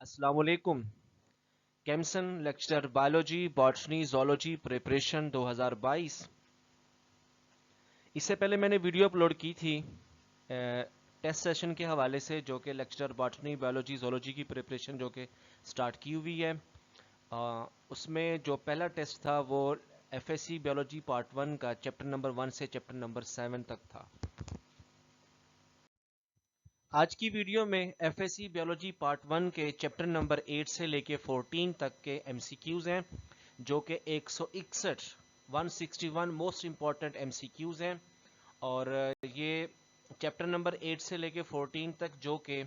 अस्सलाम वालेकुम। केमसन lecture biology botany zoology preparation 2022। इससे पहले मैंने वीडियो अपलोड की थी टेस्ट सेशन के हवाले से, जो कि लेक्चर बॉटनी बायोलॉजी जोलॉजी की प्रिपरेशन जो कि स्टार्ट की हुई है। उसमें जो पहला टेस्ट था वो एफएससी बायोलॉजी पार्ट 1 का चैप्टर नंबर 1 से चैप्टर नंबर 7 तक था। आज की वीडियो में एफएससी बायोलॉजी पार्ट 1 के चैप्टर नंबर 8 से लेके 14 तक के एमसीक्यूज हैं, जो कि 161 मोस्ट इंपॉर्टेंट एमसीक्यूज हैं। और ये चैप्टर नंबर 8 से लेके 14 तक जो कि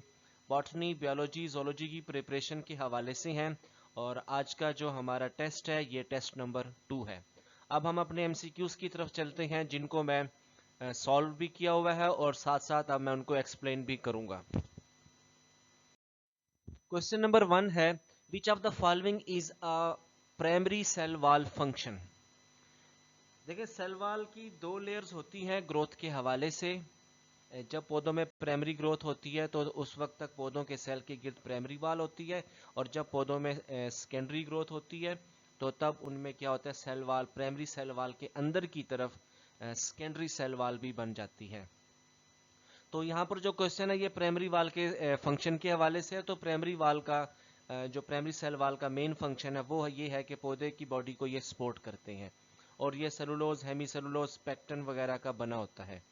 बॉटनी बायोलॉजी जोलॉजी की प्रिपरेशन के हवाले से हैं। और आज का जो हमारा टेस्ट है ये टेस्ट नंबर 2 है। अब हम अपने एमसीक्यूज की तरफ चलते हैं, जिनको मैं सॉल्व भी किया हुआ है और साथ साथ अब मैं उनको एक्सप्लेन भी करूंगा। क्वेश्चन नंबर 1 है, which of the following is a primary cell wall function. देखिए, सेल वॉल की दो लेयर्स होती हैं ग्रोथ के हवाले से। जब पौधों में प्राइमरी ग्रोथ होती है तो उस वक्त तक पौधों के सेल के गिर्द प्राइमरी वॉल होती है, और जब पौधों में सेकेंडरी ग्रोथ होती है तो तब उनमें क्या होता है, cell wall primary cell wall के अंदर की तरफ सेकेंडरी सेल वॉल भी बन जाती है। तो यहाँ पर जो क्वेश्चन है ये प्राइमरी वाल के फंक्शन के हवाले से है। तो प्राइमरी वाल का जो प्राइमरी सेल वाल का मेन फंक्शन है वो ये है कि पौधे की बॉडी को ये सपोर्ट करते हैं, और ये सेलुलोज हेमी सेलुलोज पेक्टन वगैरह का बना होता है।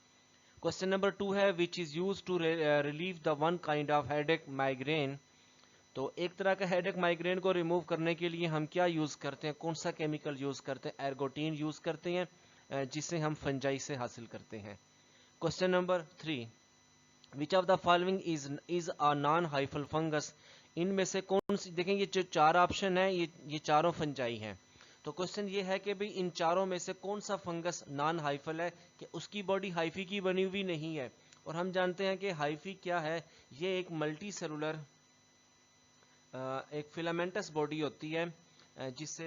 क्वेश्चन नंबर 2 है, which is use to relieve the one kind of headache migraine. तो एक तरह का हेडेक माइग्रेन को रिमूव करने के लिए हम क्या यूज करते हैं, कौन सा केमिकल यूज करते हैं? एर्गोटीन यूज करते हैं, जिसे हम फंजाई से हासिल करते हैं। Question number 3, which of the following is a non hyphal fungus. इनमें से कौन सी, देखें ये जो चार ऑप्शन है ये चारों फंजाई हैं। तो क्वेश्चन ये है कि भाई इन चारों में से कौन सा फंगस नॉन हाइफल है, कि उसकी बॉडी हाइफी की बनी हुई नहीं है। और हम जानते हैं कि हाइफी क्या है, ये एक मल्टी सेलुलर एक फिलामेंटस बॉडी होती है, जिससे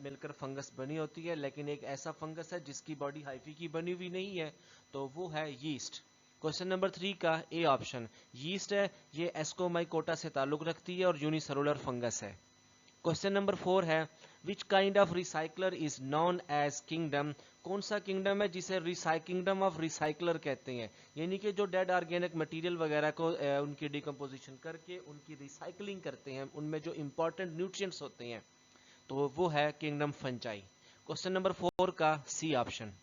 मिलकर फंगस बनी होती है। लेकिन एक ऐसा फंगस है जिसकी बॉडी हाइफी की बनी हुई नहीं है, तो वो है यीस्ट। क्वेश्चन नंबर 3 का ए ऑप्शन यीस्ट है, ये एस्कोमाइकोटा से ताल्लुक रखती है और यूनिसेलुलर फंगस है। क्वेश्चन नंबर 4 है, which kind of recycler is known as kingdom. कौन सा किंगडम है जिसे किंगडम ऑफ रिसाइकलर कहते हैं, यानी कि जो डेड ऑर्गेनिक मटेरियल वगैरह को उनकी डिकम्पोजिशन करके उनकी रिसाइकलिंग करते हैं, उनमें जो इंपॉर्टेंट न्यूट्रिएंट्स होते हैं, तो वो है किंगडम फंजाई। क्वेश्चन नंबर 4 का सी ऑप्शन।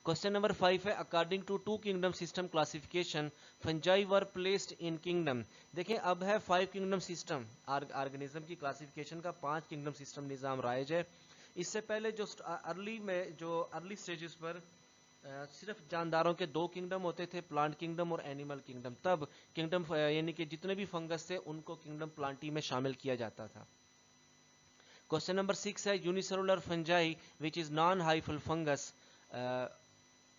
क्वेश्चन नंबर 5 है, according to two kingdom system classification fungi were placed in kingdom. देखें, अब है 5 किंगडम सिस्टम, ऑर्गेनिज्म की क्लासिफिकेशन का 5 किंगडम सिस्टम निज़ाम राइज है। इससे पहले जो अर्ली स्टेजेस पर सिर्फ जानदारों के 2 किंगडम होते थे, प्लांट किंगडम और एनिमल किंगडम। तब किंगडम यानी कि जितने भी फंगस थे उनको किंगडम प्लांटी में शामिल किया जाता था। क्वेश्चन नंबर 6 है, unicellular fungi which is non hyphal fungus,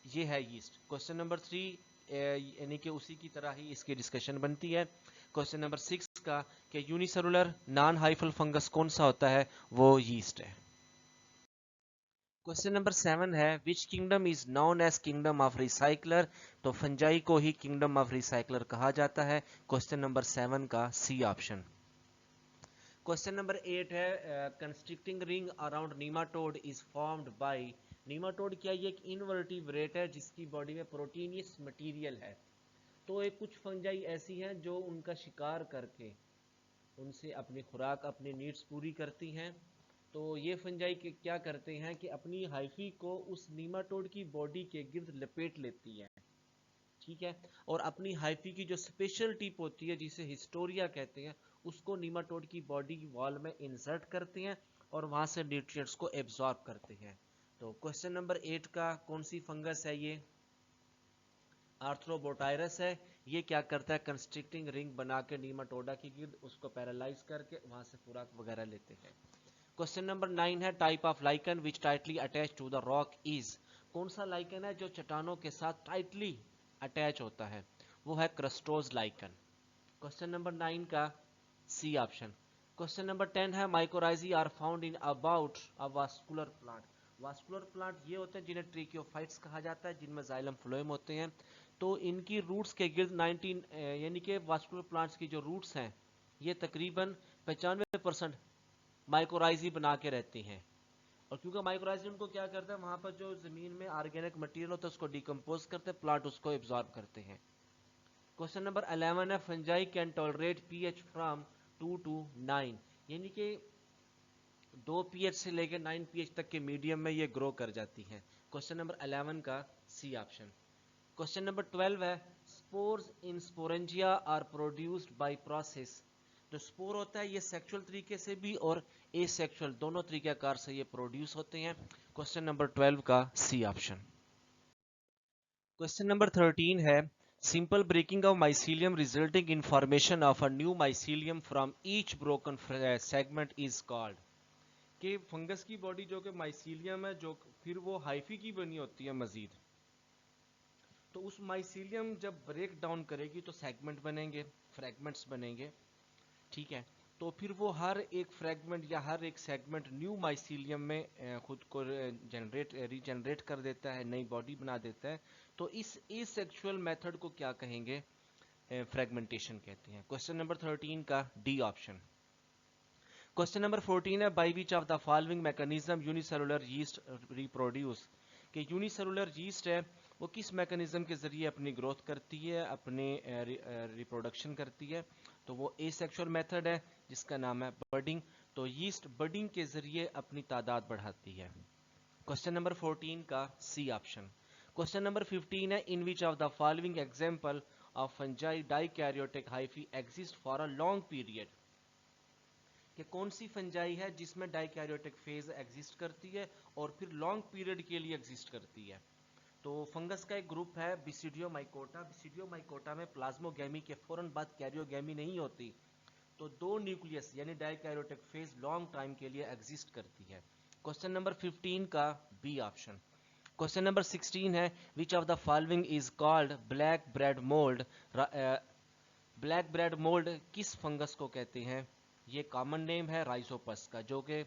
ये है यीस्ट। क्वेश्चन नंबर 3 यानी कि उसी की तरह ही इसकी डिस्कशन बनती है। क्वेश्चन नंबर 6 का कि यूनिसेलुलर नॉन हाइफल फंगस कौन सा होता है, वो यीस्ट है। क्वेश्चन नंबर 7 है, which kingdom is known as kingdom of recycler. तो फंजाई को ही किंगडम ऑफ रिसाइकलर कहा जाता है। क्वेश्चन नंबर 7 का सी ऑप्शन। क्वेश्चन नंबर 8 है, constricting ring around nematode is formed by. Nematode क्या, ये एक इनवर्टिब्रेट है जिसकी बॉडी में प्रोटीनियस मटेरियल है। तो एक कुछ फंजाई ऐसी हैं जो उनका शिकार करके उनसे अपनी खुराक अपनी नीड्स पूरी करती हैं। तो ये फंजाई के क्या करते हैं कि अपनी हाइफी को उस नीमाटोड की बॉडी के गिर्द लपेट लेती है, ठीक है, और अपनी हाइफी की जो स्पेशल टिप होती है जिसे हिस्टोरिया कहते हैं, उसको नीमाटोड की बॉडी वॉल में इंसर्ट करते हैं और वहां से न्यूट्रिएंट्स को एब्जॉर्ब करते हैं। तो क्वेश्चन नंबर 8 का कौन सी फंगस है, ये आर्थ्रोबोटायरस है। ये क्या करता है, कंस्ट्रिक्टिंग रिंग बना के नीमाटोडा की गिर्द उसको पैरालाइज करके वहां से खुराक वगैरह लेते हैं। क्वेश्चन नंबर 9 है, type of lichen which tightly attach to the rock is. कौन सा लाइकन है जो चट्टानों के साथ टाइटली अटैच होता है, वो है क्रस्टोज लाइकन। क्वेश्चन नंबर 9 का सी ऑप्शन। क्वेश्चन नंबर 10 है, mycorrhizae are found in about a vascular plant. Vascular plant ये होते हैं जिन्हें ट्रिक्योफाइट्स कहा जाता है, जिनमें जाइलम फ्लोएम होते हैं। तो इनकी रूट्स के गिर्द 19 यानी कि वास्कुलर प्लांट्स की जो रूट्स हैं ये तकरीबन 95% माइक्रोराइज ही बना के रहते हैं, और क्योंकि माइक्रोराइज उनको क्या करता है, वहां पर जो जमीन में ऑर्गेनिक मटेरियल होता है उसको डिकम्पोज करते हैं, प्लांट उसको एब्जॉर्ब करते हैं। क्वेश्चन नंबर 11 है fungi can tolerate pH from 2 to 9, यानी कि 2 pH से लेकर 9 pH तक के मीडियम में ये ग्रो कर जाती हैं। क्वेश्चन नंबर 11 का सी ऑप्शन। क्वेश्चन नंबर 12 है spores in sporangia are produced by process, जो स्पोर होता है ये सेक्सुअल तरीके से भी और एसेक्सुअल दोनों तरीकेकार से ये प्रोड्यूस होते हैं। क्वेश्चन नंबर 12 का सी ऑप्शन। क्वेश्चन नंबर 13 है simple breaking of mycelium resulting in formation of a new mycelium from each broken segment is called, कि फंगस की बॉडी जो कि माइसीलियम है, जो फिर वो हाइफी की बनी होती है मजीद, तो उस माइसीलियम जब ब्रेक डाउन करेगी तो सेगमेंट बनेंगे, फ्रैगमेंट्स बनेंगे, ठीक है। तो फिर वो हर एक फ्रैगमेंट या हर एक सेगमेंट न्यू माइसीलियम में खुद को रीजनरेट कर देता है, नई बॉडी बना देता है। तो इस एसेक्सुअल मेथड को क्या कहेंगे, फ्रैगमेंटेशन कहते हैं। क्वेश्चन नंबर 13 का डी ऑप्शन। क्वेश्चन नंबर 14 है by which of the following mechanism unicellular yeast reproduce, कि यूनिसेलुलर यीस्ट है वो किस मैकेनिज्म के जरिए अपनी ग्रोथ करती है, अपने रिप्रोडक्शन करती है, तो वो एसेक्सुअल मेथड है जिसका नाम है बडिंग। तो यीस्ट बडिंग के जरिए अपनी तादाद बढ़ाती है। क्वेश्चन नंबर 14 का सी ऑप्शन। क्वेश्चन नंबर 15 है in which of the following example of fungi dikaryotic hyphae exist for a long period, कि कौन सी फंजाई है जिसमें डाइकैरियोटिक फेज एग्जिस्ट करती है और फिर लॉन्ग पीरियड के लिए एग्जिस्ट करती है। तो फंगस का एक ग्रुप है बिसिडियोमाइकोटा। बिसिडियोमाइकोटा में प्लाज्मोगैमी के फौरन बाद कैरियोगैमी नहीं होती, तो दो न्यूक्लियस यानी डाइकैरियोटिक फेज लॉन्ग टाइम के लिए एग्जिस्ट करती है। क्वेश्चन नंबर 15 का बी ऑप्शन। क्वेश्चन नंबर 16 है which of the following is called black bread mould. Black bread mould किस फंगस को कहते हैं, ये कॉमन नेम है राइजोपस का, जो कि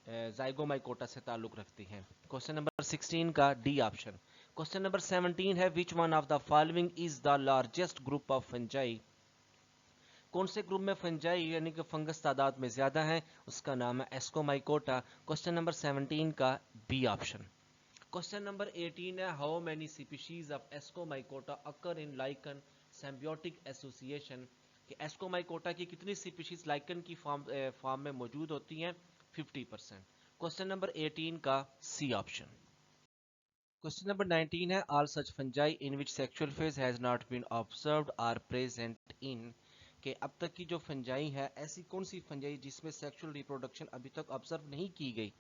जाइगोमाइकोटा से ताल्लुक रखती हैं। क्वेश्चन नंबर 16 का डी ऑप्शन। क्वेश्चन नंबर 17 है which one of the following is the largest group of fungi, कौन से ग्रुप में फंजाई यानी कि फंगस तादाद में ज्यादा है, उसका नाम है एस्कोमाइकोटा। क्वेश्चन नंबर 17 का बी ऑप्शन। क्वेश्चन नंबर 18 है how many species of Ascomycota occur in lichen symbiotic association, कि एस्कोमाइकोटा की कितनी स्पीशीज लाइकन की फॉर्म में मौजूद होती हैं, 50%। क्वेश्चन नंबर 18 का सी ऑप्शन। क्वेश्चन नंबर 19 है all such fungi in which sexual phase has not been observed are present in, कि अब तक की जो फंजाई है ऐसी कौन सी फंजाई जिसमें सेक्सुअल रिप्रोडक्शन अभी तक ऑब्जर्व नहीं की गई,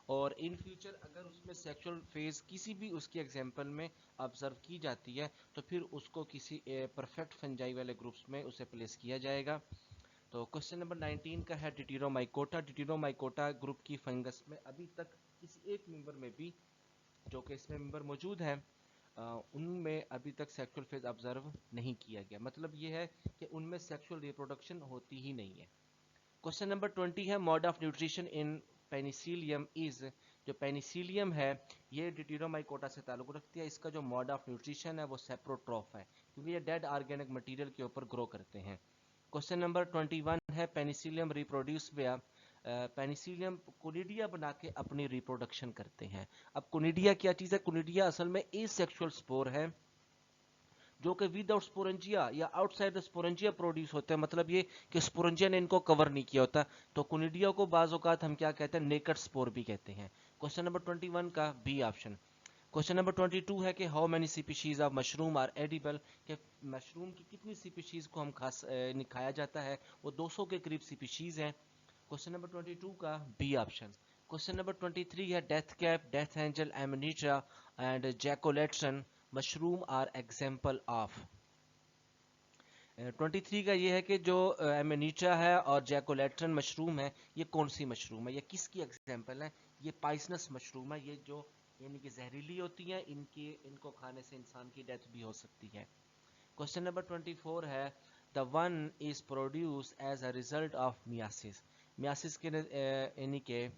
और इन फ्यूचर अगर उसमें सेक्सुअल फेज किसी भी उसकी एग्जांपल में ऑब्जर्व की जाती है तो फिर उसको किसी परफेक्ट फंजाई वाले ग्रुप्स में उसे प्लेस किया जाएगा। तो क्वेश्चन नंबर 19 का है डिटिरोमाइकोटा। डिटिरोमाइकोटा ग्रुप की फंगस में अभी तक किसी एक मेंबर में भी जो कि इसमें मेंबर मौजूद है उनमें अभी तक सेक्सुअल फेज ऑब्जर्व नहीं किया गया, मतलब ये है कि उनमें सेक्सुअल रिप्रोडक्शन होती ही नहीं है। क्वेश्चन नंबर 20 है mode of nutrition in Penicillium is, जो पेनिसिलियम है ये डिटिरोमाइकोटा से ताल्लुक रखती है, इसका जो मोड ऑफ न्यूट्रिशन है वो सेप्रोट्रॉफ है, क्योंकि ये डेड ऑर्गेनिक मटेरियल के ऊपर ग्रो करते हैं। क्वेश्चन नंबर 21 है Penicillium reproduce where, Penicillium conidia बना के अपनी रिप्रोडक्शन करते हैं। अब कोनिडिया क्या चीज है, कोनिडिया असल में एसेक्सुअल स्पोर है जो कि विदाउट स्पोरेंजिया या आउटसाइड द स्पोरेंजिया प्रोड्यूस होते हैं, मतलब ये कि स्पोरेंजिया ने इनको कवर नहीं किया होता, तो कोनिडिया को बाज़ औक़ात हम क्या कहते हैं, नेकेड स्पोर भी कहते हैं। क्वेश्चन नंबर 21 का बी ऑप्शन। क्वेश्चन नंबर 22 है कि how many species of mushroom are edible, कि मशरूम की कितनी स्पीशीज को हम खाया जाता है, वो 200 के करीब स्पीशीज हैं। क्वेश्चन नंबर 22 का बी ऑप्शन। क्वेश्चन नंबर 23 है death cap, death angel, amanita and jack o' lantern mushroom are example of. 23 का ये है कि जो एमनीटा है और जैकोलेट्रन मशरूम है ये कौन सी मशरूम है, ये किसकी एग्जाम्पल है, ये पाइसनस मशरूम है, ये जो यानी कि जहरीली होती है, इनको खाने से इंसान की डेथ भी हो सकती है। क्वेश्चन नंबर 24 है the one is produce as a result of meiosis, meiosis के यानी कि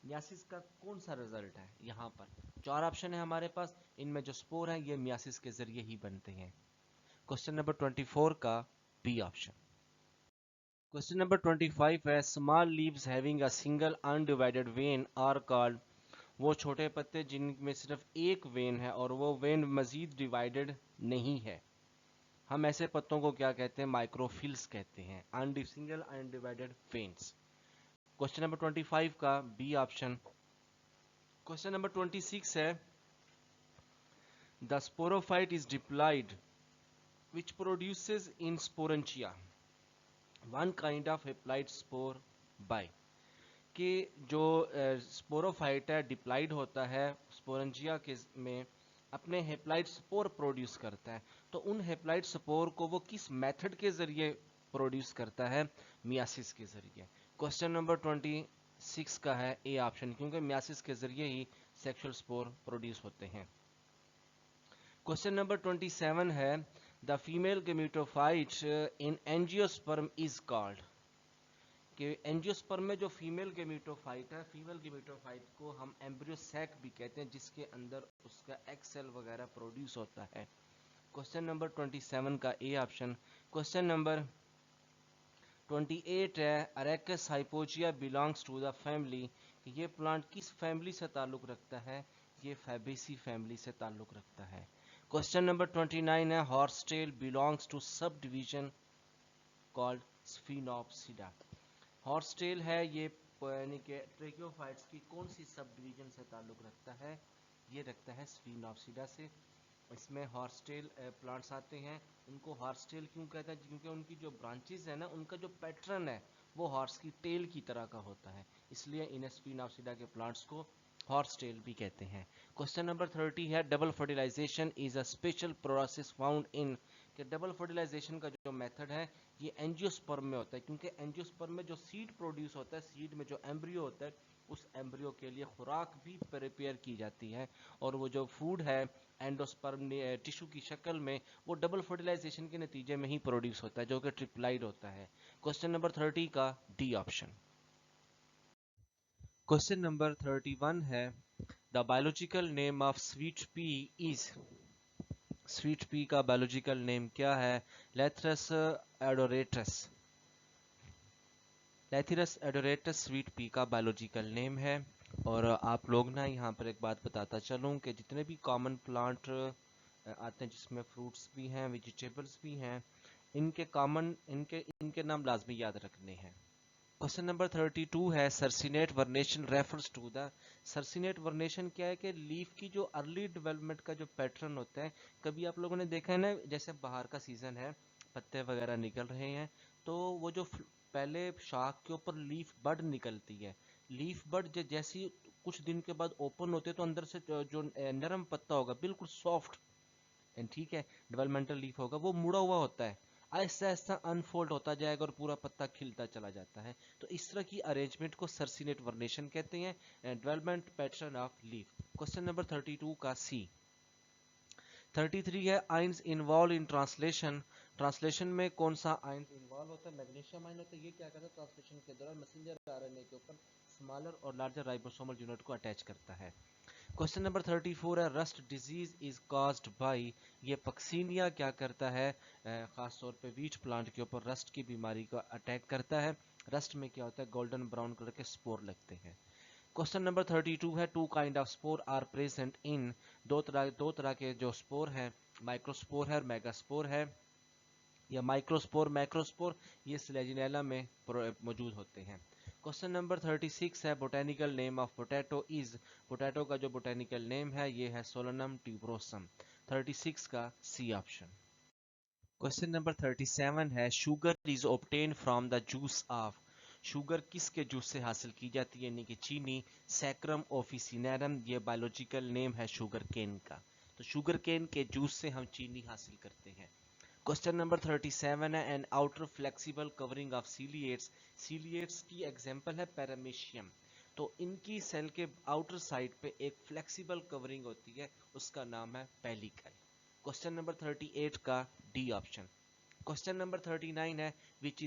मियासिस का कौन सा रिजल्ट है, यहाँ पर 4 ऑप्शन है हमारे पास, इनमें जो स्पोर है ये मियासिस के जरिए ही बनते हैं। क्वेश्चन नंबर 24 का बी ऑप्शन। क्वेश्चन नंबर 25 है small leaves having a single undivided vein are called, वो छोटे पत्ते जिनमें सिर्फ एक वेन है और वो वेन मजीद डिवाइडेड नहीं है, हम ऐसे पत्तों को क्या कहते हैं? माइक्रोफिल्स कहते हैं। Single undivided veins. Question number 25 का बी ऑप्शन। क्वेश्चन नंबर 26 है the sporophyte is diploid which produces in sporangia one kind of applied spore by, कि जो स्पोरोफाइट है डिप्लाइड होता है स्पोरेंजिया के में, अपने हेप्लाइड स्पोर प्रोड्यूस करता है, तो उन हेप्लाइड स्पोर को वो किस मेथड के जरिए प्रोड्यूस करता है? मियासिस के जरिए। क्वेश्चन नंबर 26 का है ए ऑप्शन, क्योंकि मियासिस के जरिए ही सेक्सुअल स्पोर प्रोड्यूस होते हैं। क्वेश्चन नंबर 27 है the female gametophyte in angiosperm is called, कि एंजियोस्पर्म में जो फीमेल गेमेटोफाइट है, फीमेल गेमेटोफाइट को हम एम्ब्रियोसैक भी कहते हैं, जिसके अंदर उसका एग सेल वगैरह प्रोड्यूस होता है। क्वेश्चन नंबर 27 का ए ऑप्शन। क्वेश्चन नंबर 28 है अरेकस hypogaea belongs to the family, ये प्लांट किस फैमिली से ताल्लुक रखता है? ये फैबेसी फैमिली से ताल्लुक रखता है। क्वेश्चन नंबर 29 है horsetail belongs to subdivision called sphenopsida, horsetail है ये यानी कि ट्रेकियोफाइट्स की कौन सी सब डिवीजन से ताल्लुक रखता है? ये रखता है स्फिनोप्सिडा से। इसमें हॉर्सटेल प्लांट्स आते हैं, उनको हॉर्सटेल क्यों कहते हैं? क्योंकि उनकी जो ब्रांचेस है ना, उनका जो पैटर्न है वो हॉर्स की टेल की तरह का होता है, इसलिए इन स्फिनोप्सिडा के प्लांट्स को हॉर्सटेल भी कहते हैं। क्वेश्चन नंबर 30 है double fertilization is a special process found in, कि डबल फर्टिलाइजेशन का जो मेथड है ये एंजियोस्पर्म में होता है, क्योंकि एंजियोस्पर्म में जो सीड प्रोड्यूस होता है, सीड में जो एम्ब्रियो होता है, उस एम्ब्रियो के लिए खुराक भी प्रिपेयर की जाती है, और वो जो फूड है एंडोस्पर्म टिश्यू की शक्ल में, वो डबल फर्टिलाइजेशन के नतीजे में ही प्रोड्यूस होता है, जो कि ट्रिप्लाइड होता है। क्वेश्चन नंबर 30 का डी ऑप्शन। क्वेश्चन नंबर 31 है the biological name of sweet pea is, sweet pea का बायोलॉजिकल नेम क्या है? लेथरस एडोरेटस, लेथिरस एडोरेटस स्वीट पी का बायोलॉजिकल नेम है। और आप लोग ना यहाँ पर एक बात बताता चलूँ कि जितने भी कॉमन प्लांट आते हैं जिसमें फ्रूट्स भी हैं वेजिटेबल्स भी हैं, इनके कॉमन इनके नाम लाजमी याद रखने हैं। क्वेश्चन नंबर 32 है circinate vernation refers to the, circinate vernation क्या है? कि लीफ की जो अर्ली डेवलपमेंट का जो पैटर्न होता है, कभी आप लोगों ने देखा है ना, जैसे बाहर का सीजन है, पत्ते वगैरह निकल रहे हैं, तो वो जो पहले शाख के ऊपर लीफ बड निकलती है, लीफ बड जैसी कुछ दिन के बाद ओपन होते हैं, तो अंदर से जो नरम पत्ता होगा बिल्कुल सॉफ्ट, ठीक है, डेवलपमेंटल लीफ होगा, वो मुड़ा हुआ होता है, आहिस्ता आहिस्ता अनफोल्ड होता जाएगा और पूरा पत्ता खिलता चला जाता है। तो इस तरह की अरेंजमेंट को सर्सिनेट वर्नेशन कहते हैं, development pattern of leaf. Question number 32 का सी। 33 है ions involve in translation, translation में कौन सा आइंस इन्वॉल्व होता है? मैग्नीशियम आयन होता है। ये क्या करता है? ट्रांसलेशन के दौरान मैसेंजर आरएनए के ऊपर स्मॉलर और लार्जर राइबोसोमल यूनिट को अटैच करता है। क्वेश्चन नंबर 34 है rust disease is caused by, ये पक्सीनिया क्या करता है? खास तौर पे वीट प्लांट के ऊपर रस्ट की बीमारी को अटैक करता है। रस्ट में क्या होता है? गोल्डन ब्राउन कलर के स्पोर लगते हैं। क्वेश्चन नंबर 32 है two kind of spore are present in, दो तरह के जो स्पोर है, माइक्रोस्पोर है और मेगास्पोर है, या माइक्रोस्पोर मैक्रोस्पोर, ये स्लेजिनेला में मौजूद होते हैं। क्वेश्चन नंबर 36 है botanical name of potato is, potato का जो बोटेनिकल नेम है ये है सोलोनम ट्यूबरोसम। 36 का सी ऑप्शन। क्वेश्चन नंबर 37 है sugar is obtain from the juice of, sugar किसके जूस से हासिल की जाती है? यानी कि चीनी। सैक्रम ऑफिसिनेरम, ये बायोलॉजिकल नेम है शुगर केन का, तो शुगर केन के जूस से हम चीनी हासिल करते हैं। क्वेश्चन नंबर 37 है an outer flexible covering of ciliates, ciliates की एग्जांपल है पैरामीशियम, तो इनकी सेल के आउटर साइड पे एक फ्लेक्सिबल कवरिंग होती है, उसका नाम है पेलिकल। क्वेश्चन नंबर 38 का डी ऑप्शन। क्वेश्चन नंबर 39 है which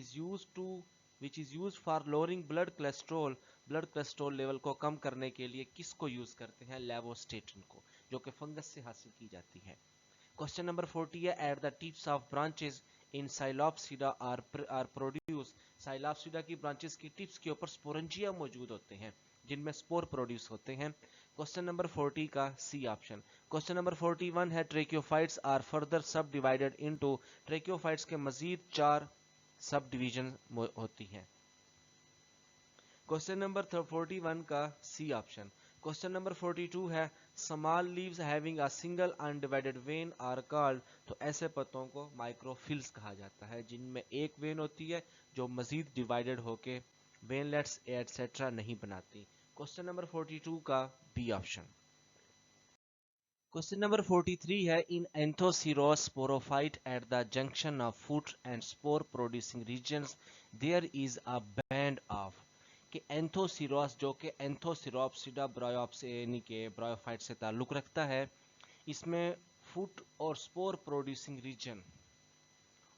is use for lowering blood cholesterol, blood cholesterol level को कम करने के लिए किसको यूज करते हैं? लेवोस्टेटिन को, जो कि फंगस से हासिल की जाती है। क्वेश्चन नंबर 40 है at the tips of branches in psilopsida are produce, psilopsida की ब्रांचेस की टिप्स के ऊपर स्पोरेंजिया मौजूद होते हैं जिनमें स्पोर प्रोड्यूस होते हैं। क्वेश्चन नंबर 40 का सी ऑप्शन। क्वेश्चन नंबर 41 है ट्रेकियोफाइट्स आर फर्दर सब डिवाइडेड इनटू, ट्रेकियोफाइट्स के मजीद 4 सब डिवीजन होती हैं। क्वेश्चन नंबर 41 का सी ऑप्शन। क्वेश्चन नंबर 42 है small leaves having a single undivided vein are called, तो ऐसे पत्तों को माइक्रोफिल्स कहा जाता है जिनमें एक वेन होती है जो मजीद डिवाइडेड होके वेनलेट्स एटसेट्रा नहीं बनाती। क्वेश्चन नंबर 42 का बी ऑप्शन। क्वेश्चन नंबर 43 है in anthoceros sporophyte at the junction of foot and spore producing regions there is a band of, कि एंथोसिरोस जो कि एंथोसिरोप्सिडा ब्रायोप्स यानी कि ब्रायोफाइट से ताल्लुक रखता है, इसमें फूट और स्पोर प्रोड्यूसिंग रीजन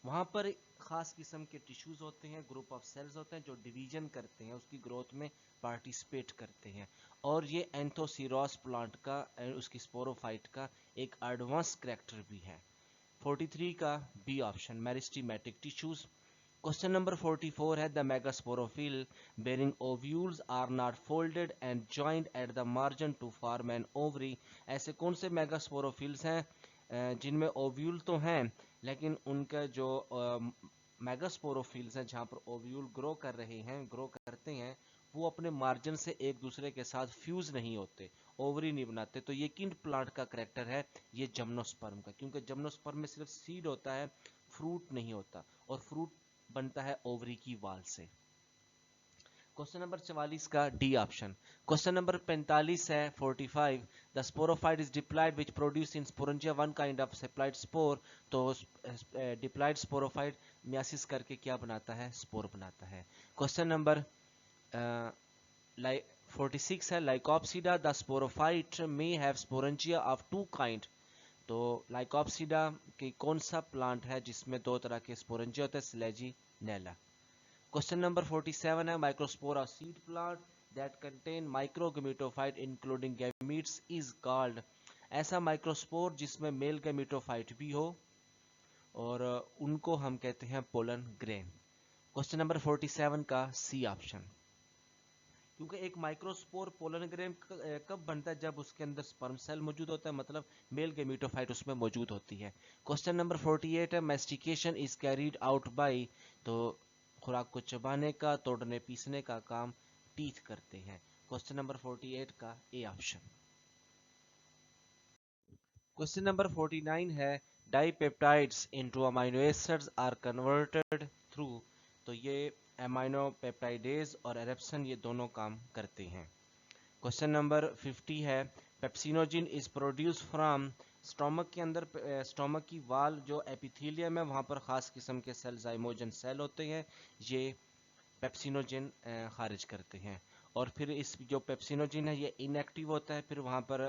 वहाँ पर ख़ास किस्म के टिश्यूज़ होते हैं, ग्रुप ऑफ सेल्स होते हैं जो डिवीजन करते हैं, उसकी ग्रोथ में पार्टिसिपेट करते हैं। और ये एंथोसिरोस प्लांट का उसकी स्पोरोफाइट का एक एडवांस करैक्टर भी है। 43 का B option meristematic tissues. Question number 44 है the megasporophyll bearing ovules are not folded and joined at the margin to form an ovary, ऐसे कौन से मेगास्पोरोफिल्स हैं जिनमें ओव्यूल तो हैं लेकिन उनका जो मेगास्पोरोफिल्स हैं जहाँ पर ओव्यूल ग्रो कर रहे हैं, ग्रो करते हैं, वो अपने मार्जिन से एक दूसरे के साथ फ्यूज नहीं होते, ओवरी नहीं बनाते। तो ये किन प्लांट का करेक्टर है? ये जिम्नोस्पर्म का, क्योंकि जिम्नोस्पर्म में सिर्फ सीड होता है, फ्रूट नहीं होता, और फ्रूट बनता है ओवरी की वाल से। क्वेश्चन नंबर 44 का डी ऑप्शन। क्वेश्चन नंबर 45 है 45 the sporophyte is diploid which produce in sporangia one kind of haploid spore, तो डिप्लॉयड स्पोरोफाइट मियासिस करके क्या बनाता है? स्पोर बनाता है। क्वेश्चन नंबर 46 है Lycopsida the sporophyte may have sporangia of two kind, तो लाइकोप्सिडा की कौन सा प्लांट है जिसमें दो तरह के स्पोरेंजिया होते हैं? स्लेजीनेला। क्वेश्चन नंबर 47 है microspora seed plant that contain microgametophyte including gametes is called, ऐसा माइक्रोस्पोर जिसमें मेल गैमेटोफाइट भी हो और उनको हम कहते हैं पोलन ग्रेन। क्वेश्चन नंबर 47 का सी ऑप्शन। क्योंकि एक माइक्रोस्पोर पोलन ग्रेन कब बनता है? जब उसके अंदर स्पर्म सेल मौजूद होता है, मतलब मेल गैमेटोफाइट उसमें मौजूद होती है। क्वेश्चन नंबर 48 है mastication is carried out by, तो खुराक को चबाने का, तोड़ने पीसने का काम टीथ करते हैं। क्वेश्चन नंबर 48 का ए ऑप्शन। क्वेश्चन नंबर 49 है dipeptides into amino acids are converted through, तो ये अमीनो पेप्टाइडेज और एरेप्सन ये दोनों काम करते हैं। क्वेश्चन नंबर 50 है pepsinogen is produce from, stomach के अंदर स्टोमक की वाल जो एपिथेलियम है वहाँ पर ख़ास किस्म के सेल जाइमोजन सेल होते हैं, ये पेप्सिनोजिन खारिज करते हैं। और फिर इस जो पेप्सिनोजिन है ये इनएक्टिव होता है, फिर वहाँ पर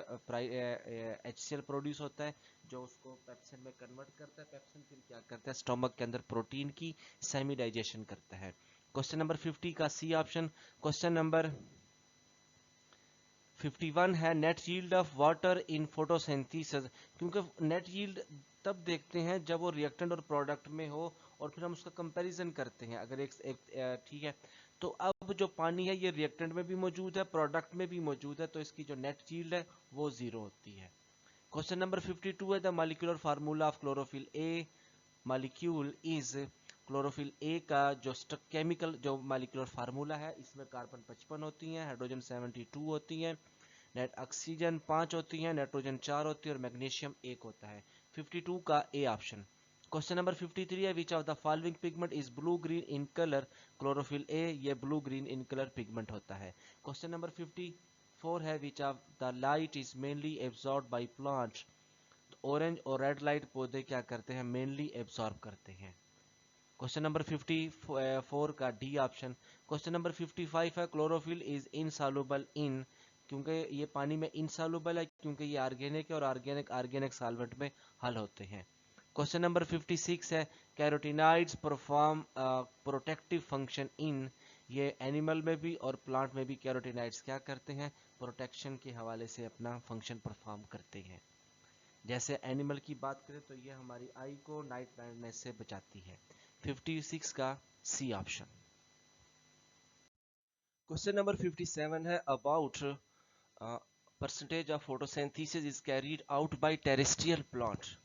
HCl प्रोड्यूस होता है जो उसको पेप्सिन में कन्वर्ट करता है। पेप्सिन फिर क्या करता है? स्टोमक के अंदर प्रोटीन की सेमी डाइजेशन करता है। क्वेश्चन नंबर 50 का सी ऑप्शन। क्वेश्चन नंबर 51 है net yield of water in photosynthesis, क्योंकि नेट यील्ड तब देखते हैं जब वो रिएक्टेंट और प्रोडक्ट में हो और फिर हम उसका कंपैरिजन करते हैं। अगर एक ठीक है, तो अब जो पानी है ये रिएक्टेंट में भी मौजूद है, प्रोडक्ट में भी मौजूद है, तो इसकी जो नेट यील्ड है वो जीरो होती है। क्वेश्चन नंबर 52 है the molecular formula of chlorophyll a molecule is, chlorophyll a का जो केमिकल जो मॉलिक्यूलर फार्मूला है, इसमें कार्बन 55 होती हैं, हाइड्रोजन 72 होती हैं, नेट ऑक्सीजन 5 होती है, नाइट्रोजन 4 होती है और मैग्नीशियम 1 होता है। 52 का ए ऑप्शन। क्वेश्चन नंबर 53 है which of the following pigment is blue green in colour, chlorophyll a ये blue green in colour pigment होता है। क्वेश्चन नंबर 54 है which of the light is mainly absorb by plant, orange और red light पौधे क्या करते हैं? Mainly absorb करते हैं। क्वेश्चन नंबर 54 का डी ऑप्शन। क्वेश्चन नंबर 55 है क्लोरोफिल इज इनसॉल्युबल इन, क्योंकि ये पानी में इनसॉल्युबल है क्योंकि ये ऑर्गेनिक है और ऑर्गेनिक सॉल्वेंट में हल होते हैं। क्वेश्चन नंबर 56 है carotenoids perform protective function in, ये एनिमल में भी और प्लांट में भी कैरोटीनॉइड्स क्या करते हैं? प्रोटेक्शन के हवाले से अपना फंक्शन परफॉर्म करते हैं। जैसे एनिमल की बात करें तो ये हमारी आई को नाइट ब्लाइंडनेस से बचाती है। 56 का सी ऑप्शन। क्वेश्चन नंबर 57 है about percentage of photosynthesis is carried out by terrestrial plant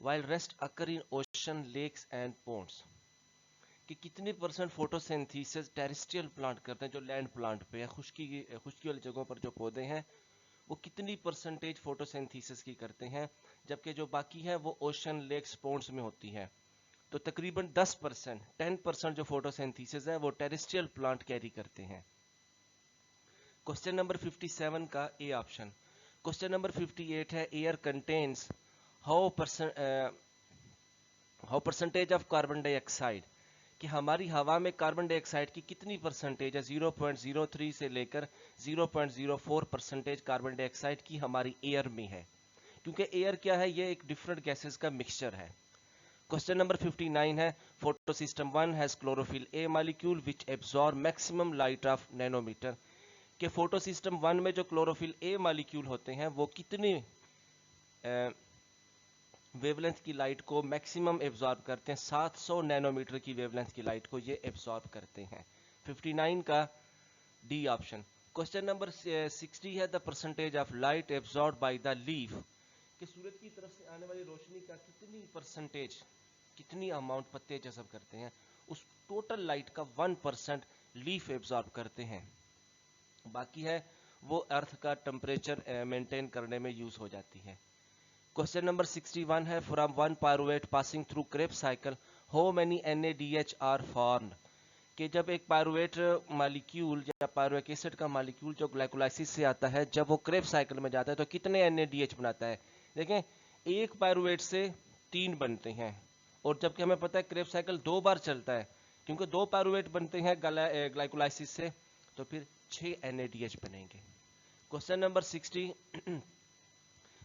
while rest occur in ocean, lakes and ponds. कि कितनी परसेंट फोटोसिंथेसिस टेरेस्ट्रियल प्लांट करते हैं, जो लैंड प्लांट पे है, खुश्की वाली जगहों पर जो पौधे हैं, वो कितनी परसेंटेज फोटोसिंथेसिस की करते हैं, जबकि जो बाकी है वो ओशन, लेक्स, पोन्ड्स में होती है। तो तकरीबन 10%, 10% जो फोटोसिंथेसिस है वो टेरेस्ट्रियल प्लांट कैरी करते हैं। क्वेश्चन नंबर 57 का ए ऑप्शन। क्वेश्चन नंबर 58 है air contains how percentage of carbon dioxide, कि हमारी हवा में कार्बन डाइऑक्साइड की कितनी परसेंटेज है। 0.03 से लेकर 0.04 परसेंटेज कार्बन डाइऑक्साइड की हमारी एयर में है, क्योंकि एयर क्या है, ये एक डिफरेंट गैसेस का मिक्सचर है। क्वेश्चन नंबर 59 है photo system 1 has chlorophyll a molecule which absorb maximum light of nanometer, कि फोटो सिस्टम 1 में जो क्लोरोफिल ए मॉलिक्यूल होते हैं वो कितनी वेवलेंथ की लाइट को मैक्सिमम एब्जॉर्ब करते हैं। 700 नैनोमीटर की वेवलेंथ की लाइट को ये एब्जॉर्ब करते हैं। 59 का डी ऑप्शन। क्वेश्चन नंबर 60 है the percentage of light absorb by the leaf, कि सूरज की तरफ से आने वाली रोशनी का कितनी परसेंटेज, कितनी अमाउंट पत्ते जज़ब करते हैं, उस टोटल लाइट का 1% लीफ एब्जॉर्ब करते हैं। बाकी है वो अर्थ का टेम्परेचर मेंटेन करने में यूज हो जाती है। क्वेश्चन नंबर 61 है from one pyruvate passing through Krebs cycle how many NaDH are formed, कि जब एक पायरुवेट मॉलिक्यूल या पायरुवेट एसिड का मॉलिक्यूल जो ग्लाइकोलाइसिस से आता है, जब वो क्रेब्स साइकिल में जाता है तो कितने NaDH बनाता है। देखें, एक पायरुवेट से 3 बनते हैं, और जबकि हमें पता है क्रेब्स साइकिल 2 बार चलता है, क्योंकि 2 पायरुवेट बनते हैं ग्लाइकोलाइसिस से, तो फिर 6 NaDH बनेंगे। क्वेश्चन नंबर 60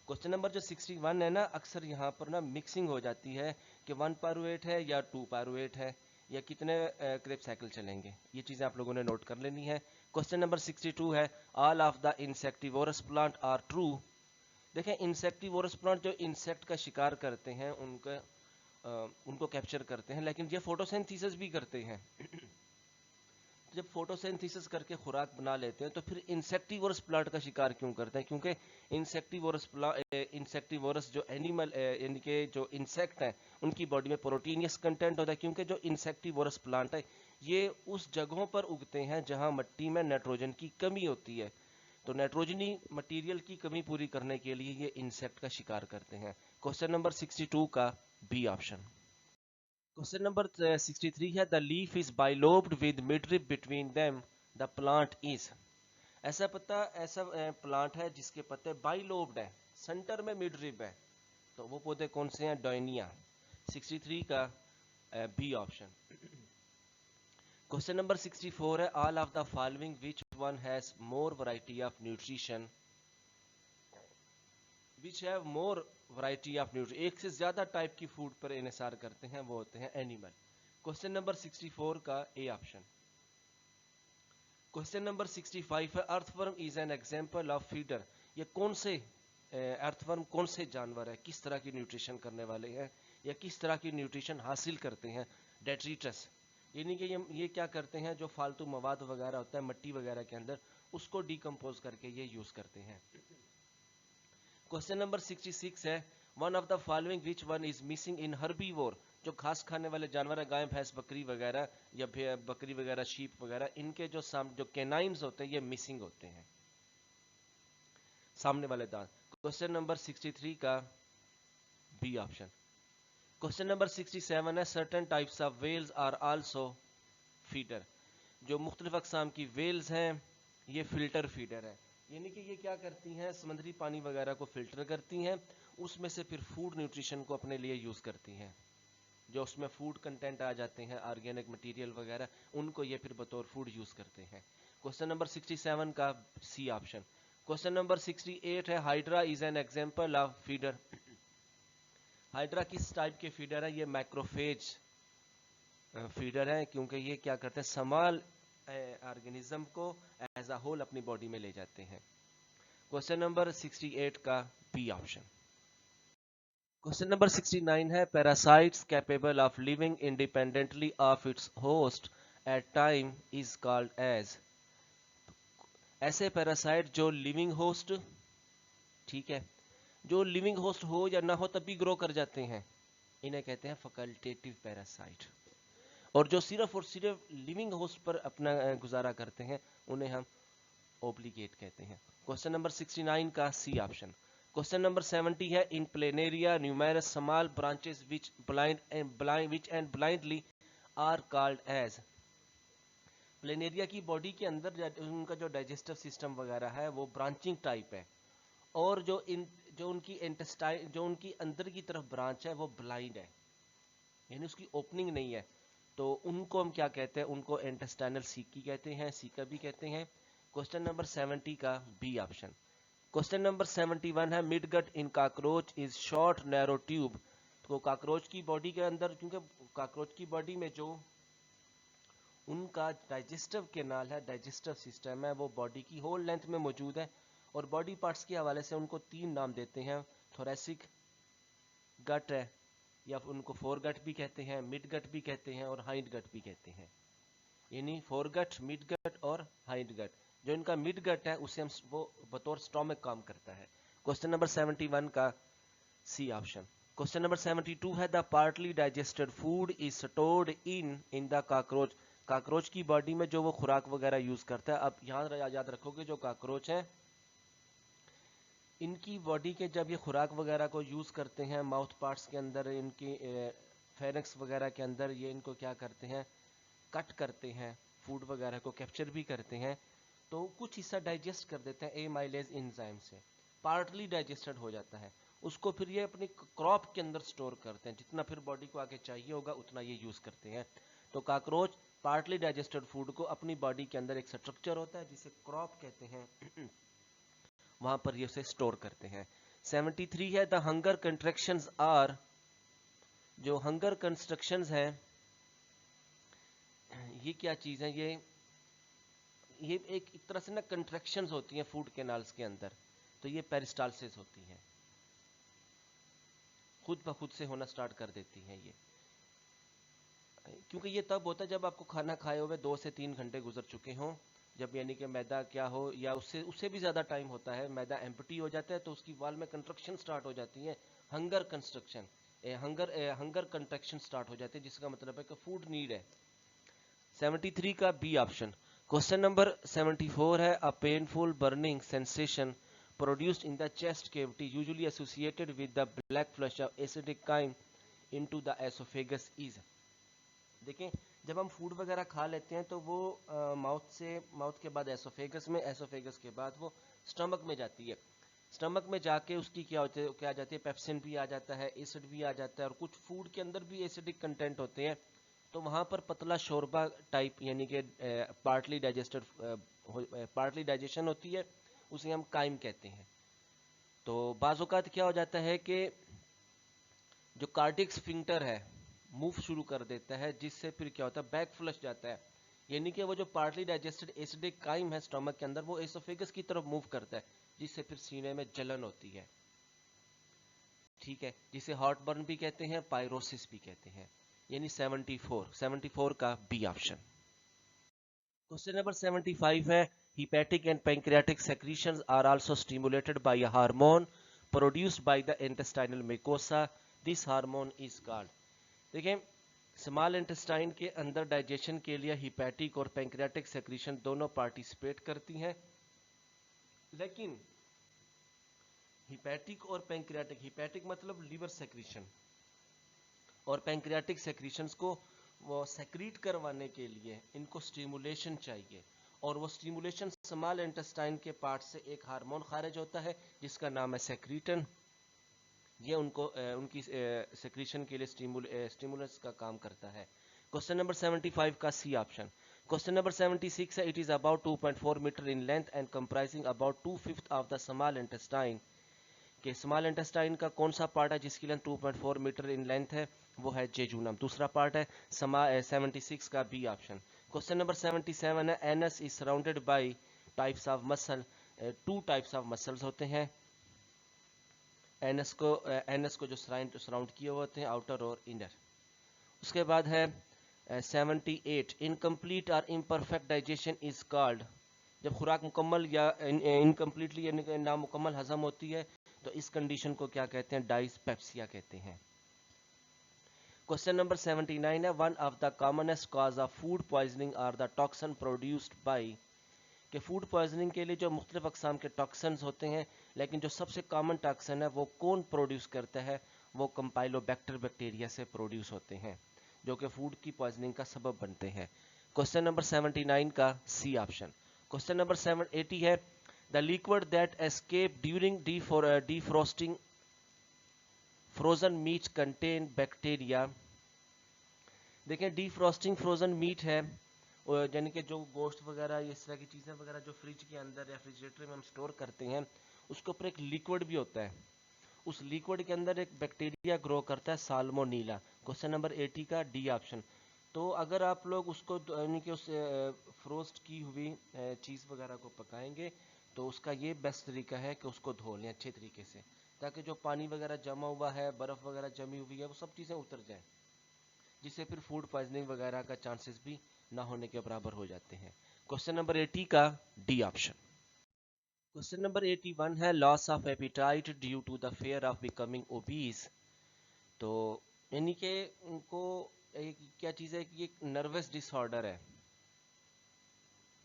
क्वेश्चन नंबर जो 61 है ना, अक्सर यहाँ पर ना मिक्सिंग हो जाती है कि 1 पायरुवेट है या 2 पायरुवेट है या कितने क्रेब्स साइकिल चलेंगे, ये चीज़ें आप लोगों ने नोट कर लेनी है। क्वेश्चन नंबर 62 है all of the insectivorous plant are true, देखें इंसेक्टिवोरस प्लांट जो इंसेक्ट का शिकार करते हैं उनको कैप्चर करते हैं, लेकिन ये फोटोसिंथेसिस भी करते हैं। जब फोटोसिंथेसिस करके खुराक बना लेते हैं तो फिर इंसेक्टिवोरस प्लांट का शिकार क्यों करते हैं, क्योंकि इंसेक्टिवोरस जो एनिमल यानी कि जो इंसेक्ट हैं उनकी बॉडी में प्रोटीनियस कंटेंट होता है, क्योंकि जो इंसेक्टिवोरस प्लांट है ये उस जगहों पर उगते हैं जहां मिट्टी में नाइट्रोजन की कमी होती है, तो नाइट्रोजनी मटेरियल की कमी पूरी करने के लिए ये इंसेक्ट का शिकार करते हैं। क्वेश्चन नंबर 62 का बी ऑप्शन। क्वेश्चन नंबर 63 है the leaf is bilobed with midrib between them the plant is, ऐसा प्लांट है जिसके पत्ते बाइलोब्ड है, सेंटर में मिडरिब है, तो वो पौधे कौन से हैं, डॉयनिया। 63 का बी ऑप्शन। क्वेश्चन नंबर 64 है all of the following which one has more variety of nutrition, which have more variety of nutrition, एक से ज्यादा टाइप की फूड पर इन्हिसार करते हैं, वो होते हैं एनिमल। क्वेश्चन नंबर 64 का ए ऑप्शन। क्वेश्चन नंबर 65 है earthworm is an example of feeder, ये कौन से अर्थवर्म कौन से जानवर है, किस तरह की न्यूट्रिशन करने वाले हैं या किस तरह की न्यूट्रिशन हासिल करते हैं। डेट्रीटस, यानी कि ये क्या करते हैं, जो फालतू मवाद वगैरह होता है मिट्टी वगैरह के अंदर उसको डिकम्पोज करके ये यूज करते हैं। क्वेश्चन नंबर 66 है one of the following which one is missing in herbivore, जो घास खाने वाले जानवर है, गाय भैंस बकरी वगैरह या बकरी वगैरह शीप वगैरह, इनके जो कैनाइन्स होते हैं ये मिसिंग होते हैं, सामने वाले दांत। क्वेश्चन नंबर 63 का बी ऑप्शन। क्वेश्चन नंबर 67 है certain types of whales are also feeder, जो मुख्तलिफ अकसाम की वेल्स हैं ये फिल्टर फीडर है, यानी कि ये क्या करती हैं, समुद्री पानी वगैरह को फिल्टर करती हैं, उसमें से फिर फूड न्यूट्रिशन को अपने लिए यूज करती हैं, जो उसमें फूड कंटेंट आ जाते हैं ऑर्गेनिक मटेरियल वगैरह, उनको ये फिर बतौर फूड यूज करते हैं। क्वेश्चन नंबर 67 का सी ऑप्शन। क्वेश्चन नंबर 68 है hydra is an example of feeder, hydra किस टाइप के फीडर है, ये मैक्रोफेज फीडर है, क्योंकि ये क्या करते हैं, स्मॉल ऑर्गेनिज्म को एज अ होल अपनी बॉडी में ले जाते हैं। क्वेश्चन नंबर 68 का बी ऑप्शन। क्वेश्चन नंबर 69 है parasites capable of living independently of its host at time is called as, ऐसे पैरासाइट जो लिविंग होस्ट, ठीक है, जो लिविंग होस्ट हो या ना हो तभी ग्रो कर जाते हैं, इन्हें कहते हैं फैकल्टेटिव पैरासाइट। और जो सिर्फ और सिर्फ लिविंग होस्ट पर अपना गुजारा करते हैं उन्हें हम ओब्लिगेट कहते हैं। क्वेश्चन नंबर 69 का सी ऑप्शन। क्वेश्चन नंबर 70 है, in planaria numerous small branches which end blindly are called as. Planaria की बॉडी के अंदर उनका जो डाइजेस्टिव सिस्टम वगैरह है वो ब्रांचिंग टाइप है, और जो उनकी इंटेस्टाइन, जो उनकी अंदर की तरफ ब्रांच है वो ब्लाइंड है, यानी उसकी ओपनिंग नहीं है, तो उनको हम क्या कहते हैं, उनको इंटेस्टाइनल सीकी कहते हैं, सीका भी कहते हैं। क्वेश्चन नंबर 70 का बी ऑप्शन। क्वेश्चन नंबर 71 है, mid gut in cockroach is short narrow tube. तो कॉकरोच की बॉडी के अंदर, क्योंकि कॉकरोच की बॉडी में जो उनका डाइजेस्टिव कैनाल है, डाइजेस्टिव सिस्टम है, वो बॉडी की होल लेंथ में मौजूद है, और बॉडी पार्ट्स के हवाले से उनको 3 नाम देते हैं, थोरेसिक गट है, या उनको फोर गट भी कहते हैं, मिड गट भी कहते हैं, और हाइंड गट भी कहते हैं, यानी फोर गट, मिड गट और हाइंड गट। जो इनका मिड गट है उसे हम वो बतौर स्टोमक काम करता है। क्वेश्चन नंबर 71 का सी ऑप्शन। क्वेश्चन नंबर 72 है, the partly digested food is stored in the cockroach. Cockroach की बॉडी में जो वो खुराक वगैरह यूज करता है, अब यहाँ याद रखोगे जो कॉकरोच है इनकी बॉडी के जब ये खुराक वगैरह को यूज करते हैं माउथ पार्ट्स के अंदर, इनकी फेरिंक्स वगैरह के अंदर, ये इनको क्या करते हैं, कट करते हैं, फूड वगैरह को कैप्चर भी करते हैं, तो कुछ हिस्सा डाइजेस्ट कर देते हैं एमाइलेज एंजाइम से, पार्टली डाइजेस्टेड हो जाता है, उसको फिर ये अपनी क्रॉप के अंदर स्टोर करते हैं, जितना फिर बॉडी को आगे चाहिए होगा उतना ये यूज करते हैं। तो कॉकरोच पार्टली डाइजेस्टेड फूड को अपनी बॉडी के अंदर एक स्ट्रक्चर होता है जिसे क्रॉप कहते हैं, वहां पर ये उसे स्टोर करते हैं। 73 है, द हंगर कंट्रैक्शंस आर। जो हंगर कंस्ट्रक्शंस हैं ये क्या चीज है, ये एक तरह से ना कंट्रैक्शंस होती हैं फूड कैनाल्स के अंदर, तो ये पेरिस्टालसिस होती हैं, खुद ब खुद से होना स्टार्ट कर देती हैं ये, क्योंकि ये तब होता है जब आपको खाना खाए हुए 2 से 3 घंटे गुजर चुके हों, जब यानी कि मैदा क्या हो, या उससे भी ज़्यादा टाइम होता है, मैदा एम्प्टी हो जाता है तो उसकी वाल में कंट्रक्शन स्टार्ट हो जाती है, hunger construction, hunger construction start हो जाती है, जिसका मतलब है कि फूड नीड है। 73 का बी ऑप्शन। क्वेश्चन नंबर 74 है, a painful burning sensation produced in the chest cavity usually associated with the black flush of acidic chyme into the oesophagus is. देखें, जब हम फूड वगैरह खा लेते हैं तो वो माउथ के बाद एसोफेगस में, एसोफेगस के बाद वो स्टमक में जाती है, स्टमक में जाके उसकी क्या आ जाती है, पेप्सिन भी आ जाता है, एसिड भी आ जाता है, और कुछ फूड के अंदर भी एसिडिक कंटेंट होते हैं, तो वहां पर पतला शोरबा टाइप यानी कि पार्टली डाइजेशन होती है, उसे हम काइम कहते हैं। तो बाज़-औक़ात क्या हो जाता है कि जो कार्डियक स्फिंक्टर है मूव शुरू कर देता है, जिससे फिर क्या होता है, बैक फ्लश जाता है, यानी कि वो जो पार्टली डाइजेस्टेड एसिडिक काइम है स्टमक के अंदर वो एसोफेगस की तरफ मूव करता है, जिससे फिर सीने में जलन होती है, ठीक है, जिसे हार्ट बर्न भी कहते हैं, पायरोसिस भी कहते हैं, यानी 74 का बी ऑप्शन। क्वेश्चन नंबर 75 है, hepatic and pancreatic secretions are also stimulated by a hormone produced by the intestinal mucosa. This hormone is called। देखें, स्मॉल इंटेस्टाइन के अंदर डाइजेशन के लिए हिपैटिक और पैंक्रियाटिक सेक्रीशन दोनों पार्टिसिपेट करती हैं, लेकिन हिपैटिक और पैंक्रियाटिक, हिपैटिक मतलब लीवर सेक्रीशन, और पैंक्रियाटिक सेक्रीशंस को वो सेक्रीट करवाने के लिए इनको स्टिमुलेशन चाहिए, और वो स्टिमुलेशन स्मॉल इंटेस्टाइन के पार्ट से एक हार्मोन खारिज होता है जिसका नाम है सेक्रीटन, ये उनकी सेक्रीशन के लिए स्टिमुलस का काम करता है। क्वेश्चन नंबर 75 का सी ऑप्शन। क्वेश्चन नंबर 76 है, it is about 2.4 metre in length and comprising about 2/5 of the small intestine. के स्मॉल इंटेस्टाइन का कौन सा पार्ट है जिसकी लेंथ 2.4 मीटर इन लेंथ है, वो है जेजूनम, दूसरा पार्ट है 76 का बी ऑप्शन। क्वेश्चन नंबर 77 है, anus is surrounded by types of muscle. 2 types of muscles होते हैं एनएस को जो सराउंड किए होते हैं, आउटर और इनर। उसके बाद है 78, इनकम्प्लीट और इम्परफेक्ट डाइजेशन इज कॉल्ड। जब खुराक मुकम्मल या इनकम्प्लीटली यानी नामुकम्मल हजम होती है तो इस कंडीशन को क्या कहते हैं, डाइस्पेप्सिया कहते हैं। क्वेश्चन नंबर 79 है, one of the commonest cause of food poisoning are the toxin produced by, कि फूड पॉइजनिंग के लिए जो मुख्तलिफ अक़साम के टॉक्सिन्स होते हैं, लेकिन जो सबसे कॉमन टॉक्सिन है वो कौन प्रोड्यूस करता है, वो कंपाइलोबैक्टर बैक्टीरिया से प्रोड्यूस होते हैं, जो कि फूड की पॉइजनिंग का सबब बनते हैं। क्वेश्चन नंबर 79 का सी ऑप्शन। क्वेश्चन नंबर 780 है, the liquid that escape during defrosting frozen meat contain bacteria. देखें, डीफ्रॉस्टिंग फ्रोजन मीट है, यानी कि जो गोश्त वगैरह इस तरह की चीज़ें वगैरह जो फ्रिज के अंदर रेफ्रिजरेटर में हम स्टोर करते हैं, उसके ऊपर एक लिक्विड भी होता है, उस लिक्विड के अंदर एक बैक्टीरिया ग्रो करता है, साल्मोनीला। क्वेश्चन नंबर 80 का डी ऑप्शन। तो अगर आप लोग उसको यानी कि उस फ्रोस्ट की हुई चीज़ वगैरह को पकाएंगे तो उसका ये बेस्ट तरीका है कि उसको धो लें अच्छे तरीके से, ताकि जो पानी वगैरह जमा हुआ है, बर्फ़ वगैरह जमी हुई है, वो सब चीज़ें उतर जाएं, जिससे फिर फूड पॉइजनिंग वगैरह का चांसेस भी ना होने के बराबर हो जाते हैं। क्वेश्चन नंबर 80 का डी ऑप्शन। क्वेश्चन नंबर 81 है, loss of appetite due to the fear of becoming obese. तो यानी कि उनको एक क्या चीज़ है कि एक नर्वस डिसऑर्डर है,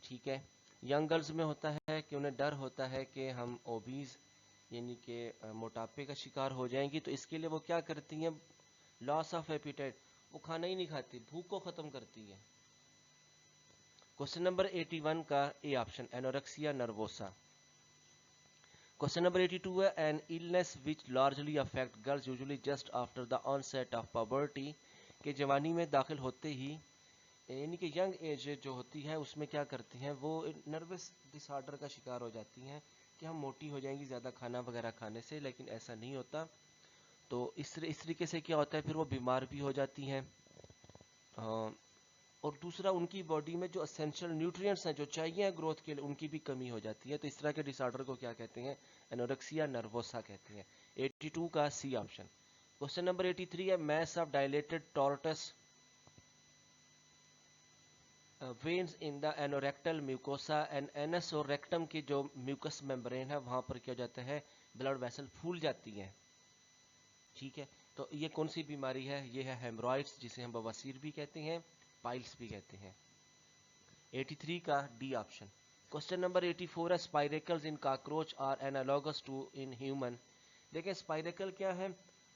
ठीक है। यंग गर्ल्स में होता है कि उन्हें डर होता है कि हम ओबीज यानी कि मोटापे का शिकार हो जाएंगी, तो इसके लिए वो क्या करती हैं, लॉस ऑफ एपिटाइट, वो खाना ही नहीं खाती, भूख को ख़त्म करती है। क्वेश्चन नंबर 81 का A option, anorexia nervosa. Question number 82 है, an illness which largely affect girls usually just after the onset of puberty, के जवानी में दाखिल होते ही यानी कि यंग एज जो होती है उसमें क्या करती हैं, वो नर्वस डिसऑर्डर का शिकार हो जाती हैं कि हम मोटी हो जाएंगी ज़्यादा खाना वगैरह खाने से, लेकिन ऐसा नहीं होता। तो इस तरीके से क्या होता है, फिर वो बीमार भी हो जाती हैं, और दूसरा उनकी बॉडी में जो एसेंशियल न्यूट्रिएंट्स हैं जो चाहिए ग्रोथ के लिए, उनकी भी कमी हो जाती है। तो इस तरह के डिसऑर्डर को क्या कहते हैं, एनोरेक्सिया नर्वोसा कहते हैं। 82 का सी ऑप्शन। क्वेश्चन नंबर 83 है, mass of dilated tortuous veins in the anorectal mucosa and anus और रेक्टम की जो म्यूकस मेम्ब्रेन है वहां पर क्या हो जाता है, ब्लड वेसल फूल जाती हैं, ठीक है। तो ये कौन सी बीमारी है, ये है हेमरॉइड्स, जिसे हम बवासीर भी कहते हैं, पाइल्स भी कहते हैं। 83 का डी ऑप्शन। क्वेश्चन नंबर 84 है, spiracles in cockroach are analogous to in human. देखिए स्पाइरेकल क्या है,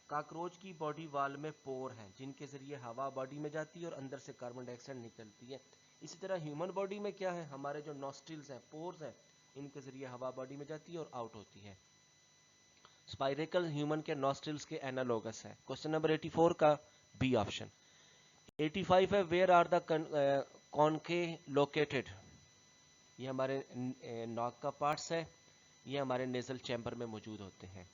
कॉकरोच की बॉडी वाल में पोर हैं जिनके जरिए हवा बॉडी में जाती है और अंदर से कार्बन डाइऑक्साइड निकलती है। इसी तरह ह्यूमन बॉडी में क्या है, हमारे जो नॉस्ट्रिल्स हैं, पोर्स हैं, इनके जरिए हवा बॉडी में जाती है और आउट होती है। स्पाइरेकल ह्यूमन के नॉस्ट्रिल्स के एनालॉगस है। क्वेश्चन नंबर 84 का बी ऑप्शन। 85 है, वेयर आर द कॉन्के लोकेटेड, ये हमारे नॉक का पार्ट्स है, ये हमारे नेजल चैम्बर में मौजूद होते हैं।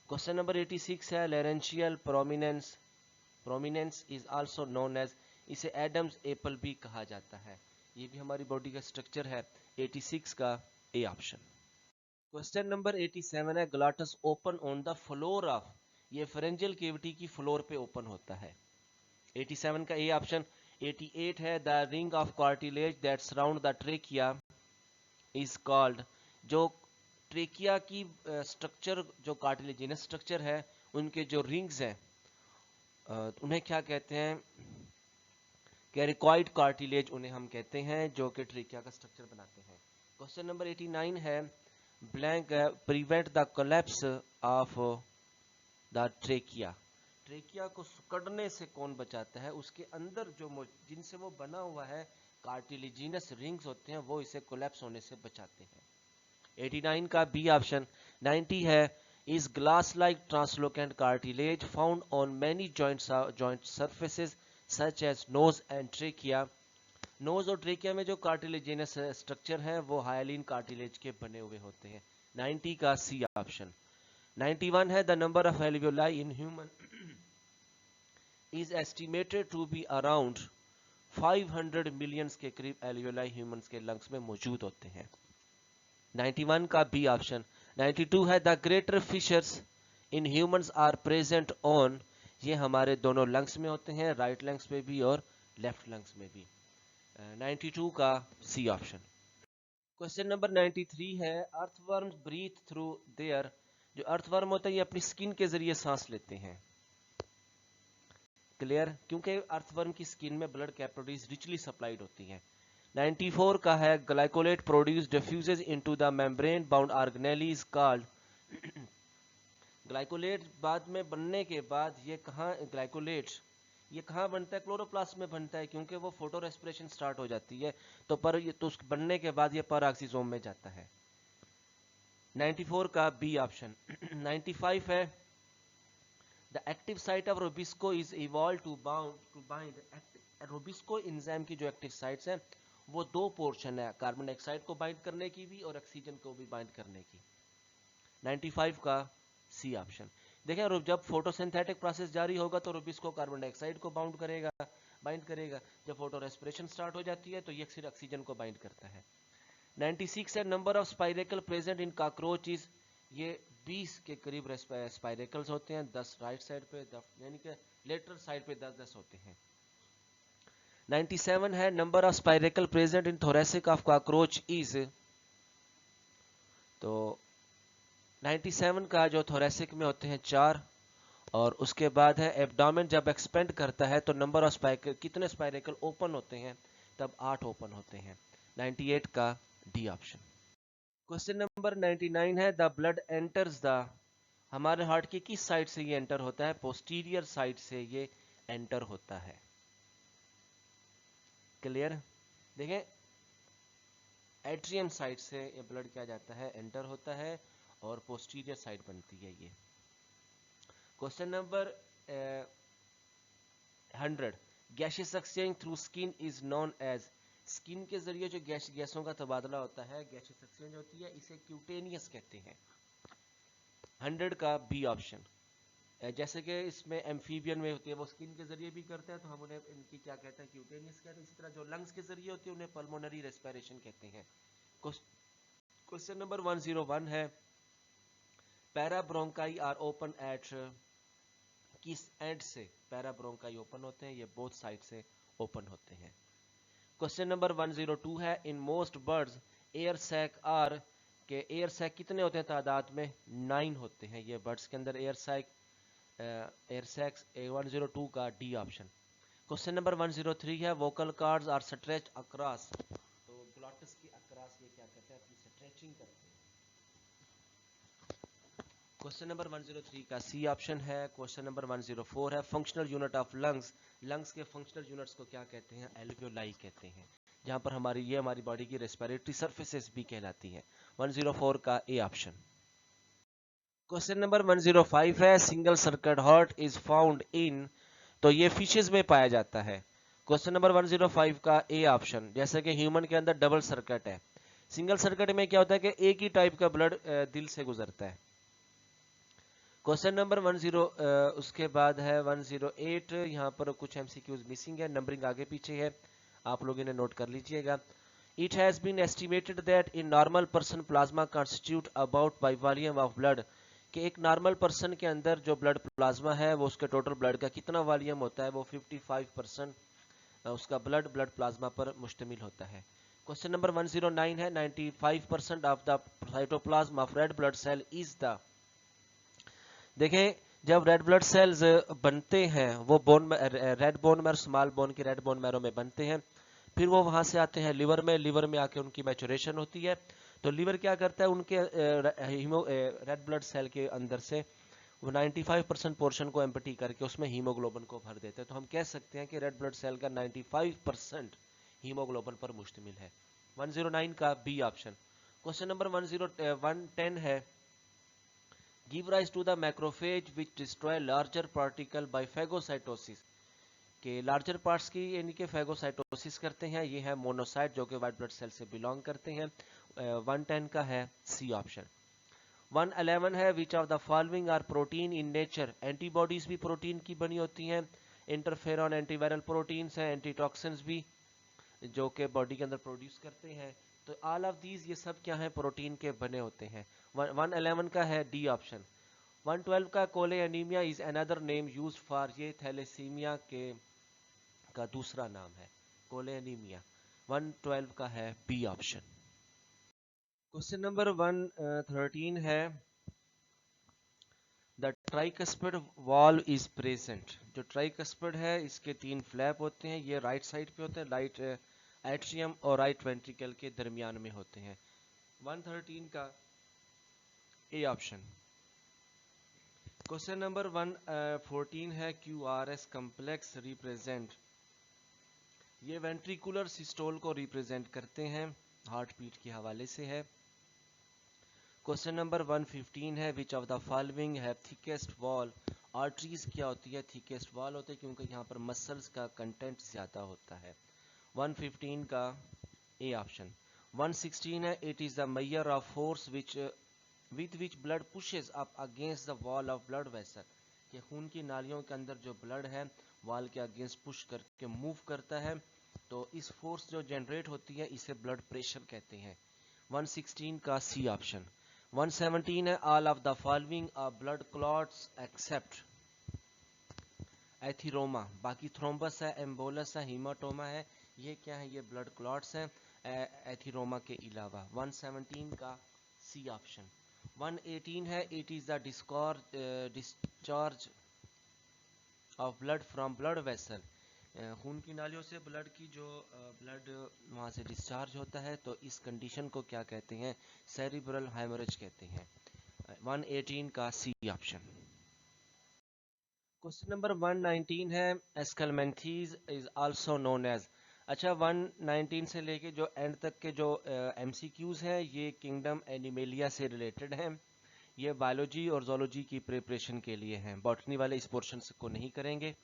क्वेश्चन नंबर 86 है, laryngeal prominence is also known as, इसे एडम्स एप्पल भी कहा जाता है, ये भी हमारी बॉडी का स्ट्रक्चर है। 86 का ए ऑप्शन। क्वेश्चन नंबर 87 है, glottis open on the floor of, ये फेरेंजियल कैविटी की फ्लोर पे ओपन होता है। 87 का ए ऑप्शन। 88 है, the ring of cartilage that surround the trachea is called, जो ट्रेकिया की स्ट्रक्चर जो कार्टिलेजिनस स्ट्रक्चर है उनके जो रिंग्स हैं उन्हें क्या कहते हैं, कैरिकॉइड कार्टिलेज उन्हें हम कहते हैं, जो कि ट्रेकिया का स्ट्रक्चर बनाते हैं। क्वेश्चन नंबर 89 है, blank prevent the collapse of the trachea, trachea को सिकुड़ने से कौन बचाता है, उसके अंदर जो जिनसे वो बना हुआ है कार्टिलेजिनस रिंग्स होते हैं वो इसे कोलैप्स होने से बचाते हैं। 89 का बी ऑप्शन। 90 है, is glass-like translucent cartilage found on many joint surfaces such as nose and trachea. Nose और ट्रेकिया में जो कार्टिलेजिनस स्ट्रक्चर है वो हाइलिन कार्टिलेज के बने हुए होते हैं। 90 का सी ऑप्शन। 91 है, the number of alveoli in human is estimated to be around 500 millions के करीब एल्वियोलाई ह्यूमंस के लंग्स में मौजूद होते हैं। 91 का बी ऑप्शन। 92 है, the greater fissures in humans are present on, ये हमारे दोनों लंग्स में होते हैं, राइट लंग्स में भी और लेफ्ट लंग्स में भी। 92 का सी ऑप्शन। क्वेश्चन नंबर 93 है, अर्थवर्म्स ब्रीथ थ्रू देयर, जो अर्थवर्म होते हैं ये अपनी स्किन के जरिए सांस लेते हैं। क्लियर, क्योंकि अर्थवर्म की स्किन में ब्लड कैपिलरीज रिचली सप्लाइड होती हैं। 94 का है, glycolate produce diffuses into the membrane bound organelle is called. Glycolate बाद में बनने के बाद ये कहाँ, ग्लाइकोलेट ये कहाँ बनता है, क्लोरोप्लास्ट में बनता है, क्योंकि वो फोटो रेस्पिरेशन स्टार्ट हो जाती है तो पर ये तो बनने के बाद ये पेरोक्सिसोम में जाता है। 94 का बी ऑप्शन। 95 है, the active site of rubisco is evolve to bind, rubisco enzyme की जो एक्टिव साइट्स हैं वो दो पोर्शन है, कार्बन डाइऑक्साइड को बाइंड करने की भी और ऑक्सीजन को भी बाइंड करने की। 95 का सी ऑप्शन। देखें, जब फोटोसिंथेटिक प्रोसेस जारी होगा तो रोबिस्को कार्बन डाइऑक्साइड को बाइंड करेगा। जब फोटो रेस्पिरेशन स्टार्ट हो जाती है तो ये सिर्फ ऑक्सीजन को बाइंड करता है। 96 है, number of spiracle present in cockroach is, ये 20 के करीब स्पाइरेकल्स होते हैं, 10 राइट साइड पे, यानी कि लेटरल साइड पे 10-10 होते हैं। 97 है, number of spiracle present in thoracic of cockroach is, तो 97 का जो थोरेसिक में होते हैं 4, और उसके बाद है एब्डोमेन जब एक्सपेंड करता है तो नंबर ऑफ स्पाइरेकल, कितने स्पाइरेकल ओपन होते हैं, तब 8 ओपन होते हैं। 98 का डी ऑप्शन। क्वेश्चन नंबर 99 है, द ब्लड एंटर्स द, हमारे हार्ट की किस साइड से ये एंटर होता है, पोस्टीरियर साइड से ये एंटर होता है। क्लियर, देखें एट्रियम साइड से ये ब्लड क्या जाता है, एंटर होता है, और पोस्टीरियर साइड बनती है ये। Question number 100, gases exchange through skin is known as, skin के जरिए जो गैसों का तबादला होता है, गैसेस एक्सचेंज होती है, इसे क्यूटेनियस कहते हैं। 100 का बी ऑप्शन। जैसे कि इसमें एम्फीबियन में होती है वो स्किन के जरिए भी करते हैं तो हम उन्हें इनकी क्या कहते हैं, क्यूटेनियस कहते हैं। इसी तरह जो लंग्स के जरिए होती है उन्हें पल्मोनरी रेस्पिरेशन कहते हैं। क्वेश्चन नंबर 101 है, पैराब्रोंकाई आर ओपन एट, किस एंड से पैराब्रोंकाई ओपन होते हैं, ये बोथ साइड से ओपन होते हैं। क्वेश्चन नंबर 102 है, in most birds air sac are, के एयर सैक कितने होते हैं तादाद में, 9 होते हैं ये बर्ड्स के अंदर एयर सैक्स। 102 का डी ऑप्शन। क्वेश्चन नंबर 103 है, vocal cords are stretched across, तो ग्लॉटिस के अक्रॉस ये क्या करते हैं, अपनी स्ट्रेचिंग करते हैं। क्वेश्चन नंबर 103 का सी ऑप्शन है। क्वेश्चन नंबर 104 है, functional unit of lungs, lungs के फंक्शनल यूनिट्स को क्या कहते हैं, एल्वियोलाई कहते हैं, जहां पर हमारी बॉडी की रेस्पिरेटरी सरफेसेस भी कहलाती हैं। 104 का ए ऑप्शन। क्वेश्चन नंबर 105 है, single circuit heart is found in, तो ये फिशेज में पाया जाता है। क्वेश्चन नंबर 105 का ए ऑप्शन। जैसे कि ह्यूमन के अंदर डबल सर्किट है, सिंगल सर्किट में क्या होता है कि एक ही टाइप का ब्लड दिल से गुजरता है। क्वेश्चन नंबर 10 उसके बाद है 108, यहाँ पर कुछ एमसीक्यूज मिसिंग है, नंबरिंग आगे पीछे है, आप लोग इन्हें नोट कर लीजिएगा। It has been estimated that in normal person plasma constitute about by volume of blood, कि एक नॉर्मल पर्सन के अंदर जो ब्लड प्लाज्मा है वो उसके टोटल ब्लड का कितना वॉल्यूम होता है, वो 55% उसका ब्लड प्लाज्मा पर मुश्तमिल होता है। क्वेश्चन नंबर 109 है, 95% of the cytoplasm of red blood cell is the, देखें जब रेड ब्लड सेल्स बनते हैं वो red bone marrow, small bone की रेड बोन मैरो में बनते हैं, फिर वो वहां से आते हैं लिवर में आके उनकी मैचुरेशन होती है। तो लिवर क्या करता है, उनके रेड ब्लड सेल के अंदर से वो 95% पोर्शन को एम्प्टी करके उसमें हीमोग्लोबिन को भर देते हैं। तो हम कह सकते हैं कि रेड ब्लड सेल का 95% हीमोग्लोबिन पर मुश्तमिल है। 109 का बी ऑप्शन। क्वेश्चन नंबर 110 है, give rise to the macrophage which destroy larger particle by phagocytosis, के लार्जर पार्ट्स की यानी कि फैगोसाइटोसिस करते हैं, ये है मोनोसाइट जो कि व्हाइट ब्लड सेल से बिलोंग करते हैं। 110 का है सी ऑप्शन। 111 है, which of the following are protein in nature, antibodies भी प्रोटीन की बनी होती हैं, इंटरफेरॉन एंटीवायरल प्रोटीन्स हैं, एंटीटॉक्सिन्स भी जो कि बॉडी के अंदर प्रोड्यूस करते हैं। तो ऑल ऑफ दीज ये सब क्या है, प्रोटीन के बने होते हैं। 111 का है डी ऑप्शन। 112 का कोले anaemia is another name used for, ये थैलेसीमिया के का दूसरा नाम है कोले एनीमिया। 112 का है बी ऑप्शन। क्वेश्चन नंबर 113 है the tricuspid valve is present. जो ट्राइकस्पिड है इसके 3 फ्लैप होते हैं, ये राइट साइड पे होते हैं, राइट एट्रियम और राइट वेंट्रिकल के दरमियान में होते हैं। 113 का ए ऑप्शन। क्वेश्चन नंबर 114 है Q R S complex represent. ये वेंट्रिकुलर सिस्टोल को रिप्रेजेंट करते हैं, हार्ट बीट के हवाले से है। क्वेश्चन नंबर 115 है which of the following have thickest wall. Arteries क्या होती है? थिकेस्ट वॉल होते हैं क्योंकि यहाँ पर मसल्स का कंटेंट ज़्यादा होता है। 115 का ए ऑप्शन। 116 है it is the measure of force which with which blood pushes up against the wall of blood vessel. कि खून की नालियों के अंदर जो ब्लड है वॉल के अगेंस्ट पुश करके मूव करता है, तो इस फोर्स जो जनरेट होती है इसे ब्लड प्रेशर कहते हैं। 116 का सी ऑप्शन। 117 है all of the following are blood clots except atheroma. बाकी थ्रोम्बस है, एम्बोलस है, हीमाटोमा है, ये क्या है? ये ब्लड क्लॉट्स हैं एथिरोमा के अलावा। 117 का सी ऑप्शन। 118 है it is the discharge of blood from blood vessel. खून की नालियों से ब्लड की जो ब्लड वहाँ से डिस्चार्ज होता है, तो इस कंडीशन को क्या कहते हैं? सेरिब्रल हेमोरेज कहते हैं। 118 का सी ऑप्शन। क्वेश्चन नंबर 119 है aschelminthes is also known as. अच्छा, 119 से लेके जो एंड तक के जो एमसीक्यूज हैं ये किंगडम एनिमेलिया से रिलेटेड हैं। ये बायोलॉजी और जोलॉजी की प्रिपरेशन के लिए हैं, बॉटनी वाले इस पोर्शन को नहीं करेंगे।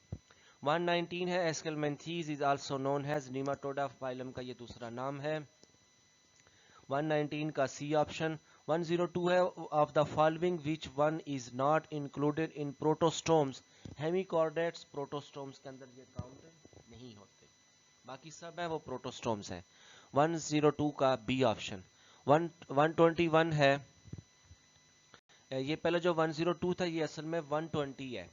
119 है aschelminthes is also known as nematoda phylum का ये दूसरा नाम है। 119 का सी ऑप्शन। 102 है of the following which one is not included in protostomes. Hemichordates protostomes के अंदर ये काउंट नहीं होते, बाकी सब है वो प्रोटोस्टोम्स है। 102 का बी ऑप्शन। 121 है, ये पहले जो 102 था ये असल में 120 है।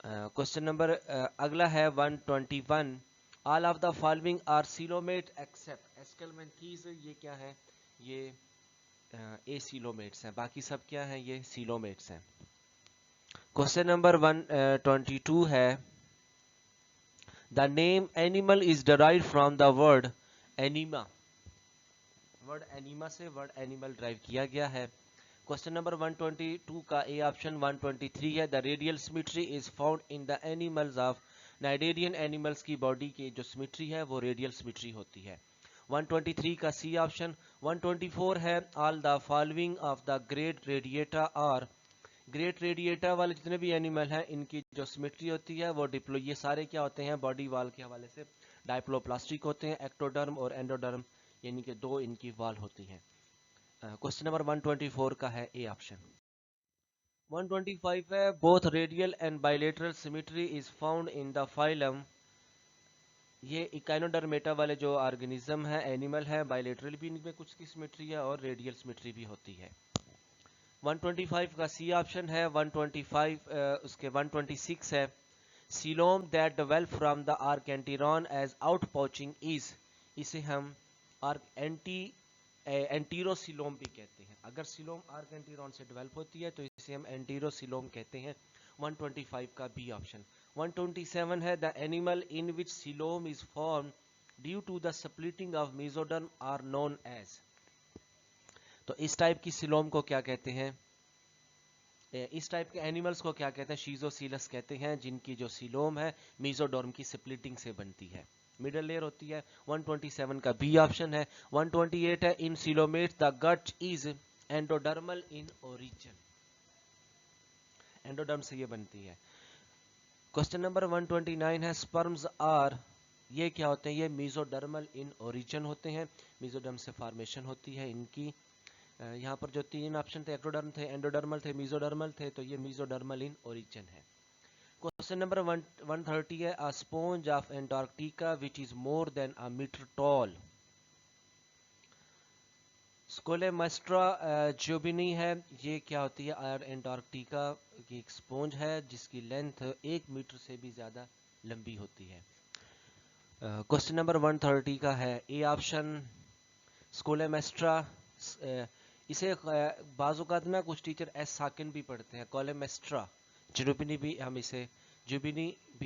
क्वेश्चन नंबर अगला है 121 all of the following are coelomate except aschelminthes. ये क्या है? ये ए सीलोमेट्स हैं, बाकी सब क्या हैं? ये सीलोमेट्स हैं। क्वेश्चन नंबर 122 है the name animal is derived from the word anima. Word anima से वर्ड एनिमल ड्राइव किया गया है। क्वेश्चन नंबर 122 का ए ऑप्शन। 123 है the radial symmetry is found in the animals of cnidarian. Animals की body की जो सिमेट्री है वो रेडियल सिमेट्री होती है। 123 का सी ऑप्शन। 124 है all the following of the great radiata और ग्रेट रेडिएटा वाले जितने भी एनिमल हैं इनकी जो सिमेट्री होती है वो डिप्लो, ये सारे क्या होते हैं? बॉडी वाल के हवाले से डायप्लोप्लास्टिक होते हैं, एक्टोडर्म और एंडोडर्म यानी कि दो इनकी वाल होती हैं। क्वेश्चन नंबर 124 का है ए ऑप्शन। 125 है both radial and bilateral symmetry is found in the phylum. ये इकाइनोडर्मेटा वाले जो ऑर्गेनिज्म है, एनिमल है, बाइलेटरल भी इनमें कुछ की सिमेट्री है और रेडियल सिमेट्री भी होती है। 125 का सी ऑप्शन है। 125 उसके 126 है coelom that develop from the archenteron as out pouching is. इसे हम एंटीरोसिलोम भी कहते हैं। अगर सिलोम आर्केंटिरॉन से डेवलप होती है तो इसे हम एंटीरोसिलोम कहते हैं। 125 का बी ऑप्शन। 127 है the animal in which coelom is form due to the splitting of mesoderm are known as. तो इस टाइप की सिलोम को क्या कहते हैं? इस टाइप के एनिमल्स को क्या कहते हैं? शीजोसीलस कहते हैं, जिनकी जो सिलोम है मेसोडर्म की स्प्लिटिंग से बनती है, मिडल लेयर होती है। 127 का बी ऑप्शन है। 128 है in coelomate the gut is endodermal in origin. Endoderm से ये बनती है। क्वेश्चन नंबर 129 है स्पर्म्स आर। ये क्या होते हैं? ये मेसोडर्मल इन ओरिजिन होते हैं, मेसोडर्म से फॉर्मेशन होती है इनकी। यहाँ पर जो 3 ऑप्शन थे, एक्टोडर्म थे, एंडोडर्मल थे, मेसोडर्मल थे, तो ये मेसोडर्मल इन ओरिजिन है। क्वेश्चन नंबर 130 है a sponge of Antarctica which is more than a metre tall. Scolymastra joubini है, ये क्या होती है? एंटार्क्टिका की एक स्पॉन्ज है जिसकी लेंथ 1 मीटर से भी ज्यादा लंबी होती है। क्वेश्चन नंबर 130 का है ए ऑप्शन स्कोलेमास्ट्रा इसे बाज़ औक़ात ना कुछ टीचर एस साकिन भी पढ़ते हैं, कोलेमेस्ट्रा जुबिनी भी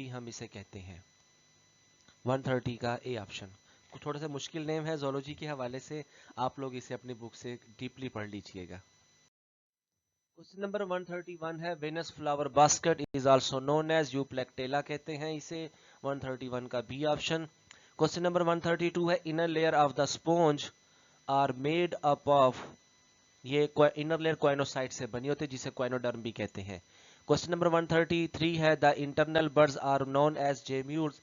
हम इसे कहते हैं। 130 का ए ऑप्शन। थोड़ा सा मुश्किल नेम है ज़ूलॉजी के हवाले से, आप लोग इसे अपनी बुक से डीपली पढ़ लीजिएगा। क्वेश्चन नंबर 131 है Venus flower basket is also known as euplectella कहते हैं इसे। 131 का बी ऑप्शन। क्वेश्चन नंबर 132 है inner layer of the sponge are made up of, ये इनर लेयर क्वाइनोसाइट से बनी होती है जिसे क्वाइनोडर्म भी कहते हैं। क्वेश्चन नंबर 133 है the internal buds are known as gemmules,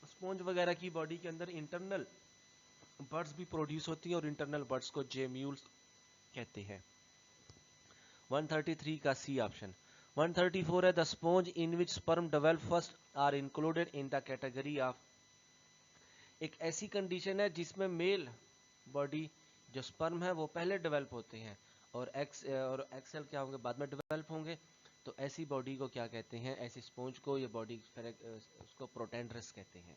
sponge वगैरह की बॉडी के अंदर इंटरनल बर्ड्स भी प्रोड्यूस होती हैं और इंटरनल बर्ड्स को जेम्यूल्स कहते हैं। 133 का सी ऑप्शन। 134 है the sponge in which sperm develop first are included in the category of, एक ऐसी कंडीशन है जिसमें मेल बॉडी जो स्पर्म है वो पहले डेवलप होते हैं और एक्सेल क्या होंगे बाद में डेवलप होंगे, तो ऐसी बॉडी को क्या कहते हैं, ऐसी स्पॉन्ज को, ये बॉडी उसको प्रोटेंडरस कहते हैं।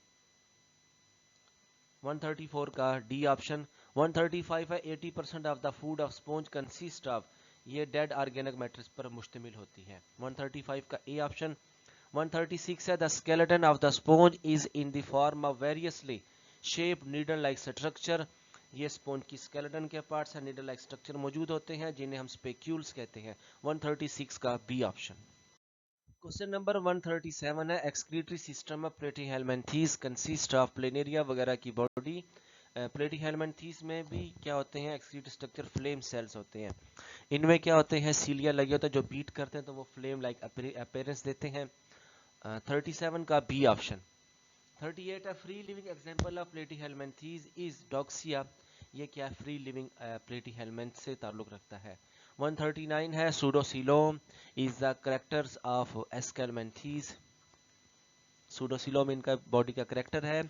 134 का डी ऑप्शन। 135 है 80% of the food of sponge consist of, ये डेड ऑर्गेनिक मैट्रिक्स पर मुश्तमिल होती है। 135 का ए ऑप्शन। 136 है the skeleton of the sponge is in the form of variously shape needle like structure, ये स्पॉन्ज की स्केलेटन के पार्ट्स है नीडल लाइक स्ट्रक्चर मौजूद होते हैं जिन्हें हम स्पेक्यूल्स कहते हैं। 136 का बी ऑप्शन। क्वेश्चन नंबर 137 है excretory system of Platyhelminthes consist of, planaria वगैरह की बॉडी, प्लेटीहेल्मिन्थेस में भी क्या होते हैं एक्सक्रीटरी स्ट्रक्चर, फ्लेम सेल्स होते हैं। इनमें क्या होते हैं सीलिया लगे होते हैं जो बीट करते हैं तो वो फ्लेम लाइक अपीयरेंस देते हैं। 37 का बी ऑप्शन। 38 है free living example of platyhelminthes is डॉक्सिया, ये क्या फ्री लिविंग प्लेटीहेल्मिन्थ से ताल्लुक रखता है। 139 है pseudocoelom is the characters of aschelminthes, pseudocoelom इनका बॉडी का करेक्टर है,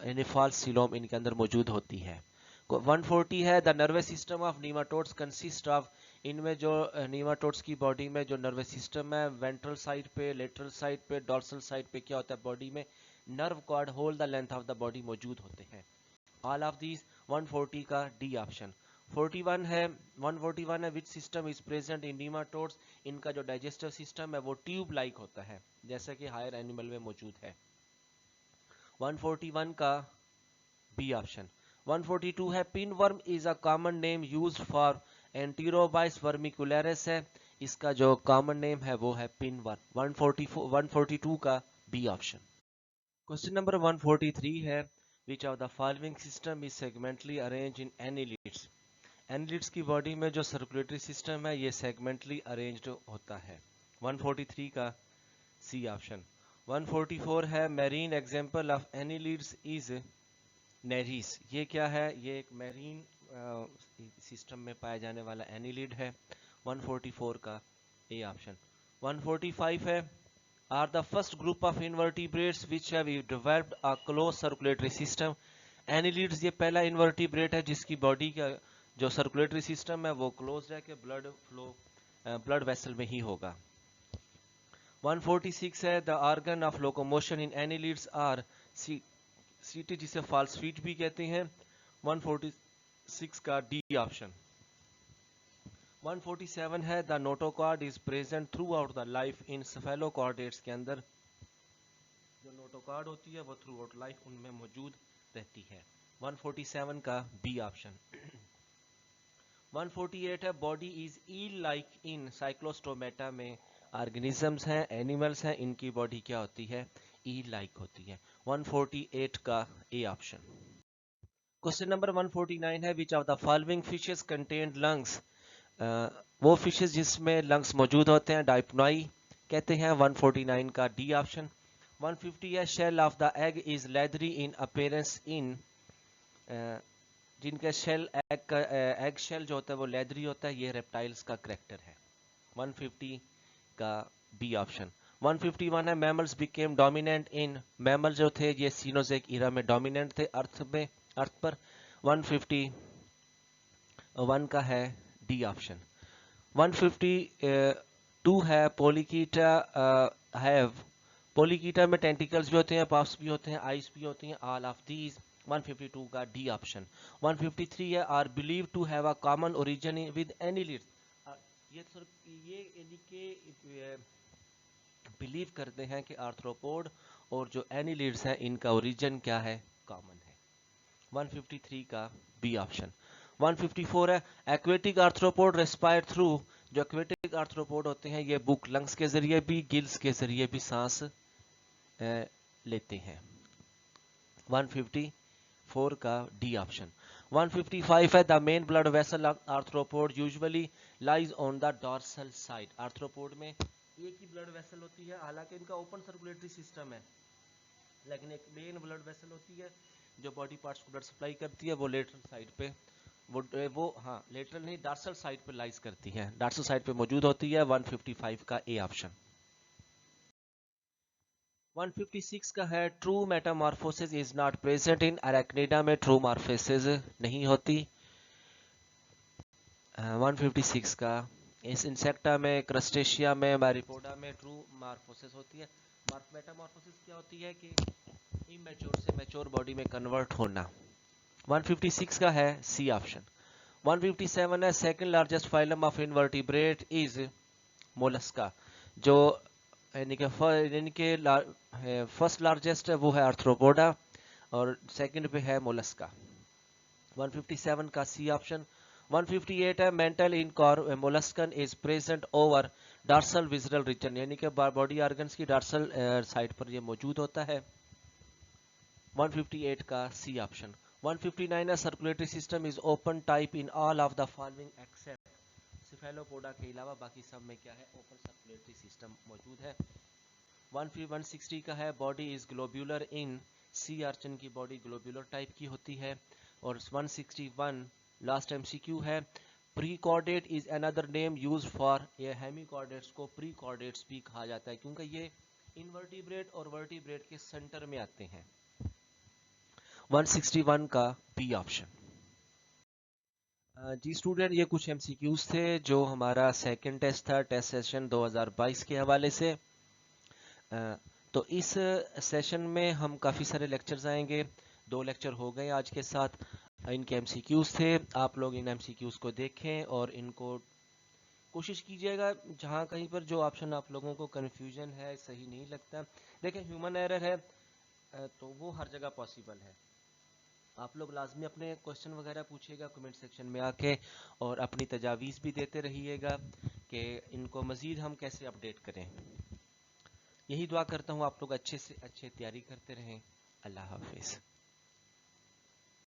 एनिफाल सिलोम इनके अंदर मौजूद होती है। 140 है the nervous system of nematodes consist of, इनमें जो नीमाटोड्स की बॉडी में जो नर्वस सिस्टम है वेंट्रल साइड पे, लेटरल साइड पे, डॉर्सल साइड पे क्या होता है बॉडी में nerve cord whole the length of the body मौजूद होते हैं। ऑल ऑफ दीज 140 का डी ऑप्शन। 141 है which system is present in nematodes, इनका जो डाइजेस्टिव सिस्टम है वो ट्यूब लाइक होता है जैसे कि हायर एनिमल में मौजूद है। 141 का बी ऑप्शन। 142 है pinworm is a common name used for enterobius vermicularis है, इसका जो कॉमन नेम है वो है पिनवर्म। 142 का बी ऑप्शन। क्वेश्चन नंबर 143 है which of the following system is segmentally arranged in annelids, annelids की बॉडी में जो सर्कुलेटरी सिस्टम है ये सेगमेंटली अरेंज्ड होता है। 143 का सी ऑप्शन। 144 है marine example of annelids is Nereis, ये क्या है, ये एक मैरीन सिस्टम में पाया जाने वाला एनिलिड है। 144 का ए ऑप्शन। 145 है are the first group of invertebrates which have developed a closed circulatory system, annelids ये पहला इनवर्टिब्रेट है जिसकी बॉडी का जो सर्कुलेटरी सिस्टम है वो क्लोज है कि ब्लड फ्लो ब्लड वेसल में ही होगा। 146 है the organ of locomotion in annelids are setae जिसे फॉल्स फीट भी कहते हैं। 146 का डी ऑप्शन। 147 है the notochord is present throughout the life in cephalochordates के अंदर, जो नोटोकॉर्ड होती है वो थ्रू आउट लाइफ उनमें मौजूद रहती है। 147 का बी ऑप्शन। 148 है body is eel like in cyclostomata में ऑर्गेनिजम्स हैं एनिमल्स हैं इनकी बॉडी क्या होती है ईल लाइक होती है। 148 का ए ऑप्शन। क्वेश्चन नंबर 149 है which of the following fishes contained lungs, वो फिशेस जिसमें लंग्स मौजूद होते हैं डाइपनोई कहते हैं। 149 का डी ऑप्शन। 150 है shell of the egg is leathery in appearance in, जिनका शेल एग शेल जो होता है वो लेदरी होता है, ये रेप्टाइल्स का करेक्टर है। 150 का बी ऑप्शन। 151 है mammals became dominant in, mammal जो थे ये सीनोजेक इरा में डोमिनेंट थे अर्थ पर। 151 का है डी ऑप्शन। 152 है पोलिकीटा हैव, पोलिकीटा में टेंटिकल्स भी होते हैं पाफ्स भी होते हैं आइस भी होती हैं। ऑल ऑफ दीज 152 का डी ऑप्शन। 153 है are believe to have a common origin with annelids. ये यानी कि बिलीव करते हैं कि आर्थ्रोपोड और जो एनिलिड्स हैं इनका ओरिजिन क्या है, कॉमन है। 153 का बी ऑप्शन। 154 है एक्वेटिक आर्थ्रोपोड रेस्पायर थ्रू। जो एक्वेटिक आर्थ्रोपोड होते हैं ये बुक लंग्स के जरिए भी, गिल्स के जरिए भी सांस लेते हैं। 154 का डी ऑप्शन। 155 है the main blood vessel arthropod usually lies on the dorsal side. Arthropod में एक ही ब्लड वेसल होती है, हालांकि इनका ओपन सर्कुलेटरी सिस्टम है, लेकिन एक मेन ब्लड वेसल होती है जो बॉडी पार्ट्स को ब्लड सप्लाई करती है, वो लेटरल साइड पे लेटरल नहीं, डार्सल साइड पे लाइज करती है, डार्सल साइड पे मौजूद होती है। 155 का ए ऑप्शन। 156 का है true metamorphosis is not present in arachnida. में ट्रू मॉर्फोसिस नहीं होती। 156 का इस इंसेक्टा में, क्रस्टेशिया में, मैरिपोडा में ट्रू मॉर्फोसिस होती है। मेटामॉर्फोसिस क्या होती है कि इमेच्योर से मैच्योर बॉडी में कन्वर्ट होना। 156 का है सी ऑप्शन। 157 है second largest phylum of invertebrate is mollusca. जो यानी कि फर्स्ट लार्जेस्ट है वो है आर्थ्रोपोडा और सेकंड पे है मोलस्का। 157 का सी ऑप्शन। 158 है mantle in molluscan is present over dorsal visceral region, यानी कि बॉडी ऑर्गन्स की डार्सल साइड पर ये मौजूद होता है। 158 का सी ऑप्शन। 159 है circulatory system is open type in all of the following except. Cephalopoda के अलावा बाकी सब में क्या है, ओपन सर्कुलेटरी सिस्टम मौजूद है। 160 का है बॉडी इज ग्लोब्यूलर इन। सी अर्चन की बॉडी ग्लोब्यूलर टाइप की होती है। और 161 लास्ट एमसीक्यू है prochordate is another name use for. ये हेमिकॉर्डेट्स को प्रीकॉर्डेट्स भी कहा जाता है क्योंकि ये इनवर्टिब्रेट और वर्टिब्रेट के सेंटर में आते हैं। 161 का बी ऑप्शन। जी स्टूडेंट, ये कुछ एमसीक्यूज थे जो हमारा सेकंड टेस्ट था, टेस्ट सेशन 2022 के हवाले से। तो इस सेशन में हम काफ़ी सारे लेक्चर्स आएंगे। 2 लेक्चर हो गए आज के साथ। इनके एमसीक्यूज थे, आप लोग इन एमसीक्यूज को देखें और इनको कोशिश कीजिएगा। जहाँ कहीं पर जो ऑप्शन आप लोगों को कन्फ्यूजन है, सही नहीं लगता, देखें ह्यूमन एरर है तो वो हर जगह पॉसिबल है। आप लोग लाजमी अपने क्वेश्चन वगैरह पूछिएगा कमेंट सेक्शन में आके और अपनी तजावीज़ भी देते रहिएगा कि इनको मज़ीद हम कैसे अपडेट करें। यही दुआ करता हूँ आप लोग अच्छे से अच्छे तैयारी करते रहें। अल्लाह हाफिज़।